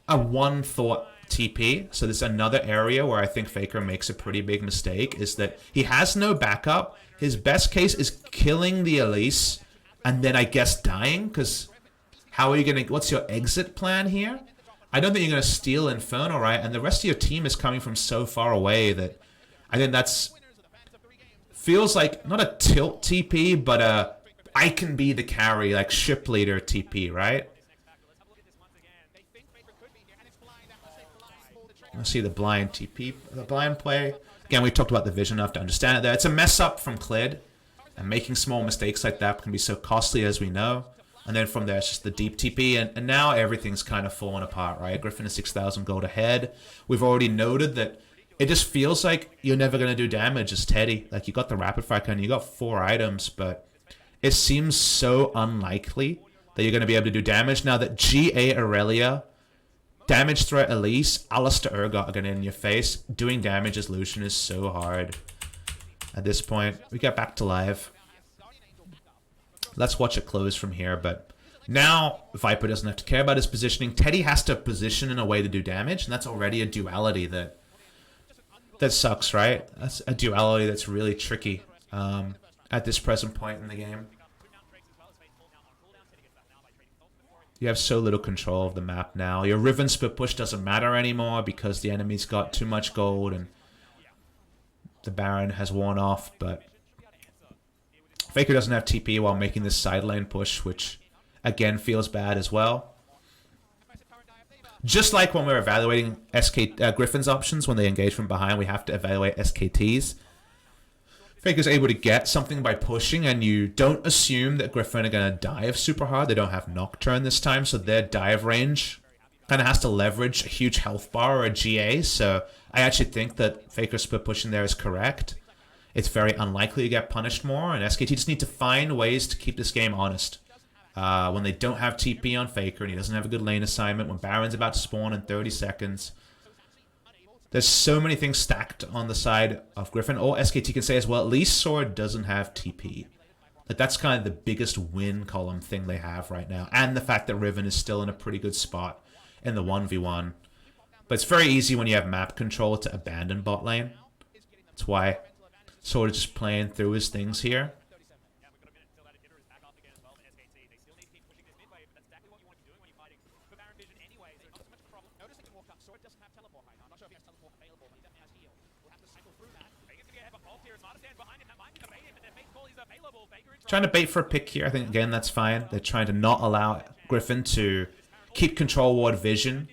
a one thought TP. So there's another area where I think Faker makes a pretty big mistake, is that he has no backup. His best case is killing the Elise and then I guess dying, because how are you gonna, what's your exit plan here? I don't think you're going to steal Inferno, right? And the rest of your team is coming from so far away that I think that's feels like not a tilt TP, but a I can be the carry, like ship leader TP, right? Let's see the blind TP, the blind play. Again, we talked about the vision enough to understand it there. It's a mess up from Clid, and making small mistakes like that can be so costly, as we know. And then from there, it's just the deep TP. And now everything's kind of falling apart, right? Griffin is 6,000 gold ahead. We've already noted that it just feels like you're never going to do damage as Teddy. Like, you got the rapid fire cannon, you got 4 items, but it seems so unlikely that you're going to be able to do damage. Now that GA Aurelia, Damage Threat Elise, Alistair Urgot are going to in your face. Doing damage as Lucian is so hard at this point. We get back to live. Let's watch it close from here, but now Viper doesn't have to care about his positioning. Teddy has to position in a way to do damage, and that's already a duality that sucks, right? That's a duality that's really tricky at this present point in the game. You have so little control of the map now. Your Riven split push doesn't matter anymore because the enemy's got too much gold and the Baron has worn off, but Faker doesn't have TP while making this side lane push, which again feels bad as well. Just like when we're evaluating Griffin's options when they engage from behind, we have to evaluate SKT's. Faker's able to get something by pushing, and you don't assume that Griffin are going to dive super hard. They don't have Nocturne this time, so their dive range kind of has to leverage a huge health bar or a GA, so I actually think that Faker's split pushing there is correct. It's very unlikely to get punished more, and SKT just need to find ways to keep this game honest. When they don't have TP on Faker and he doesn't have a good lane assignment, when Baron's about to spawn in 30 seconds. There's so many things stacked on the side of Griffin. Or SKT can say as well, at least Sword doesn't have TP. Like, that's kind of the biggest win column thing they have right now. And the fact that Riven is still in a pretty good spot in the 1v1. But it's very easy when you have map control to abandon bot lane. That's why Sword is just playing through his things here. Trying to bait for a pick here. I think, again, that's fine. They're trying to not allow Griffin to keep control ward vision.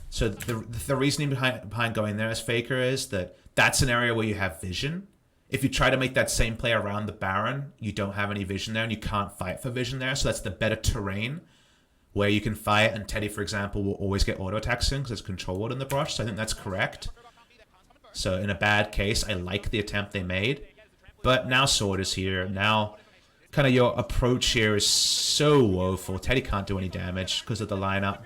So the reasoning behind going there as Faker is that that's an area where you have vision. If you try to make that same play around the Baron, you don't have any vision there, and you can't fight for vision there. So that's the better terrain where you can fight, and Teddy, for example, will always get auto attacks in because there's control ward in the brush. So I think that's correct. So in a bad case, I like the attempt they made. But now Sword is here. Now kind of your approach here is so woeful. Teddy can't do any damage because of the lineup.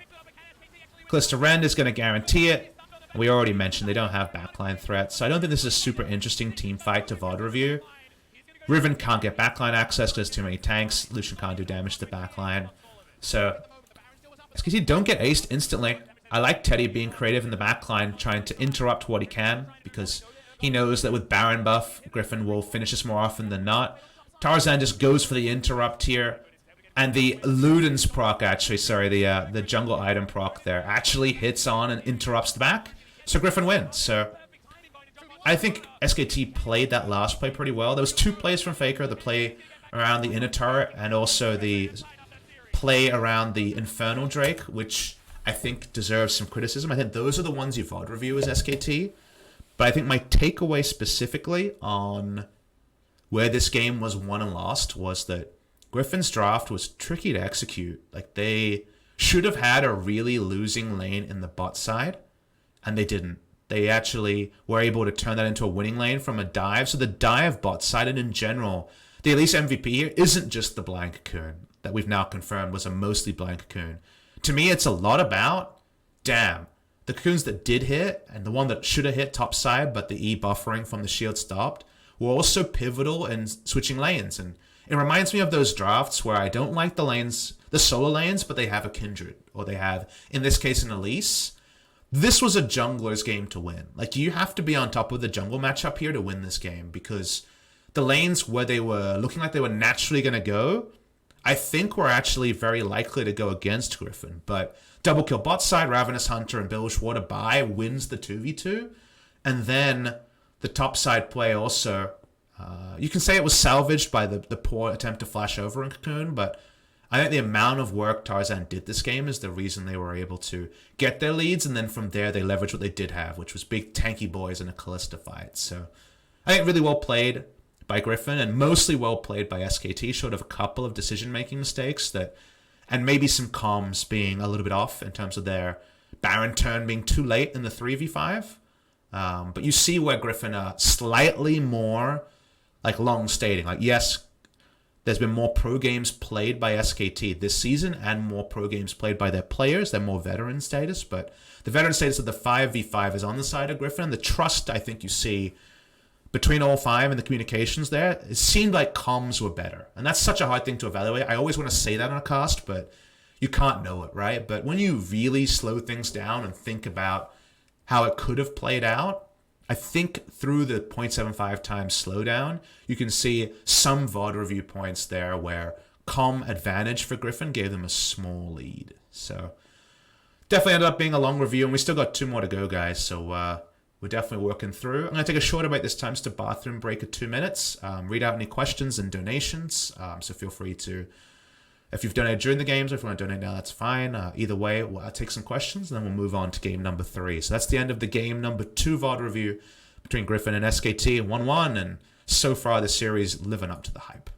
Callista Rend is going to guarantee it. We already mentioned they don't have backline threats, so I don't think this is a super interesting team fight to VOD review. Riven can't get backline access because there's too many tanks. Lucian can't do damage to the backline. So SKT don't get aced instantly. I like Teddy being creative in the backline, trying to interrupt what he can, because he knows that with Baron buff, Griffin will finish this more often than not. Tarzan just goes for the interrupt here. And the Luden's proc, actually, sorry, the jungle item proc there, actually hits on and interrupts the back. So Griffin wins. So I think SKT played that last play pretty well. There was 2 plays from Faker, the play around the inner turret and also the play around the Infernal Drake, which I think deserves some criticism. I think those are the ones you VOD review as SKT. But I think my takeaway specifically on where this game was won and lost was that Griffin's draft was tricky to execute. Like, they should have had a really losing lane in the bot side, and they didn't. They actually were able to turn that into a winning lane from a dive. So the dive bot side, and in general, the Elise MVP here isn't just the blind cocoon that we've now confirmed was a mostly blind cocoon. To me, it's a lot about, damn, the cocoons that did hit, and the one that should have hit top side, but the E buffering from the shield stopped, were also pivotal in switching lanes. And it reminds me of those drafts where I don't like the lanes, the solo lanes, but they have a Kindred, or they have, in this case, an Elise. This was a jungler's game to win. Like, you have to be on top of the jungle matchup here to win this game, because the lanes where they were looking like they were naturally going to go, I think were actually very likely to go against Griffin. But double kill bot side, Ravenous Hunter and Bilge Water buy wins the 2v2. And then the top side play also, you can say it was salvaged by the poor attempt to flash over in Cocoon, but I think the amount of work Tarzan did this game is the reason they were able to get their leads, and then from there they leveraged what they did have, which was big tanky boys in a Callista fight. So I think really well played by Griffin, and mostly well played by SKT, short of a couple of decision-making mistakes that and maybe some comms being a little bit off in terms of their Baron turn being too late in the 3v5. But you see where Griffin are slightly more like long stating. Like, yes, there's been more pro games played by SKT this season and more pro games played by their players. They're more veteran status, but the veteran status of the 5v5 is on the side of Griffin. The trust I think you see between all five and the communications there, it seemed like comms were better. And that's such a hard thing to evaluate. I always want to say that on a cast, but you can't know it, right? But when you really slow things down and think about how it could have played out, I think through the 0.75 times slowdown, you can see some VOD review points there where comm advantage for Griffin gave them a small lead. So definitely ended up being a long review, and we still got 2 more to go, guys. So we're definitely working through. I'm going to take a shorter break this time, just a bathroom break of 2 minutes. Read out any questions and donations. So feel free to, if you've donated during the games or if you want to donate now, that's fine. Either way, I'll take some questions and then we'll move on to game number 3. So that's the end of the game number 2 VOD review between Griffin and SKT 1-1. And so far, the series living up to the hype.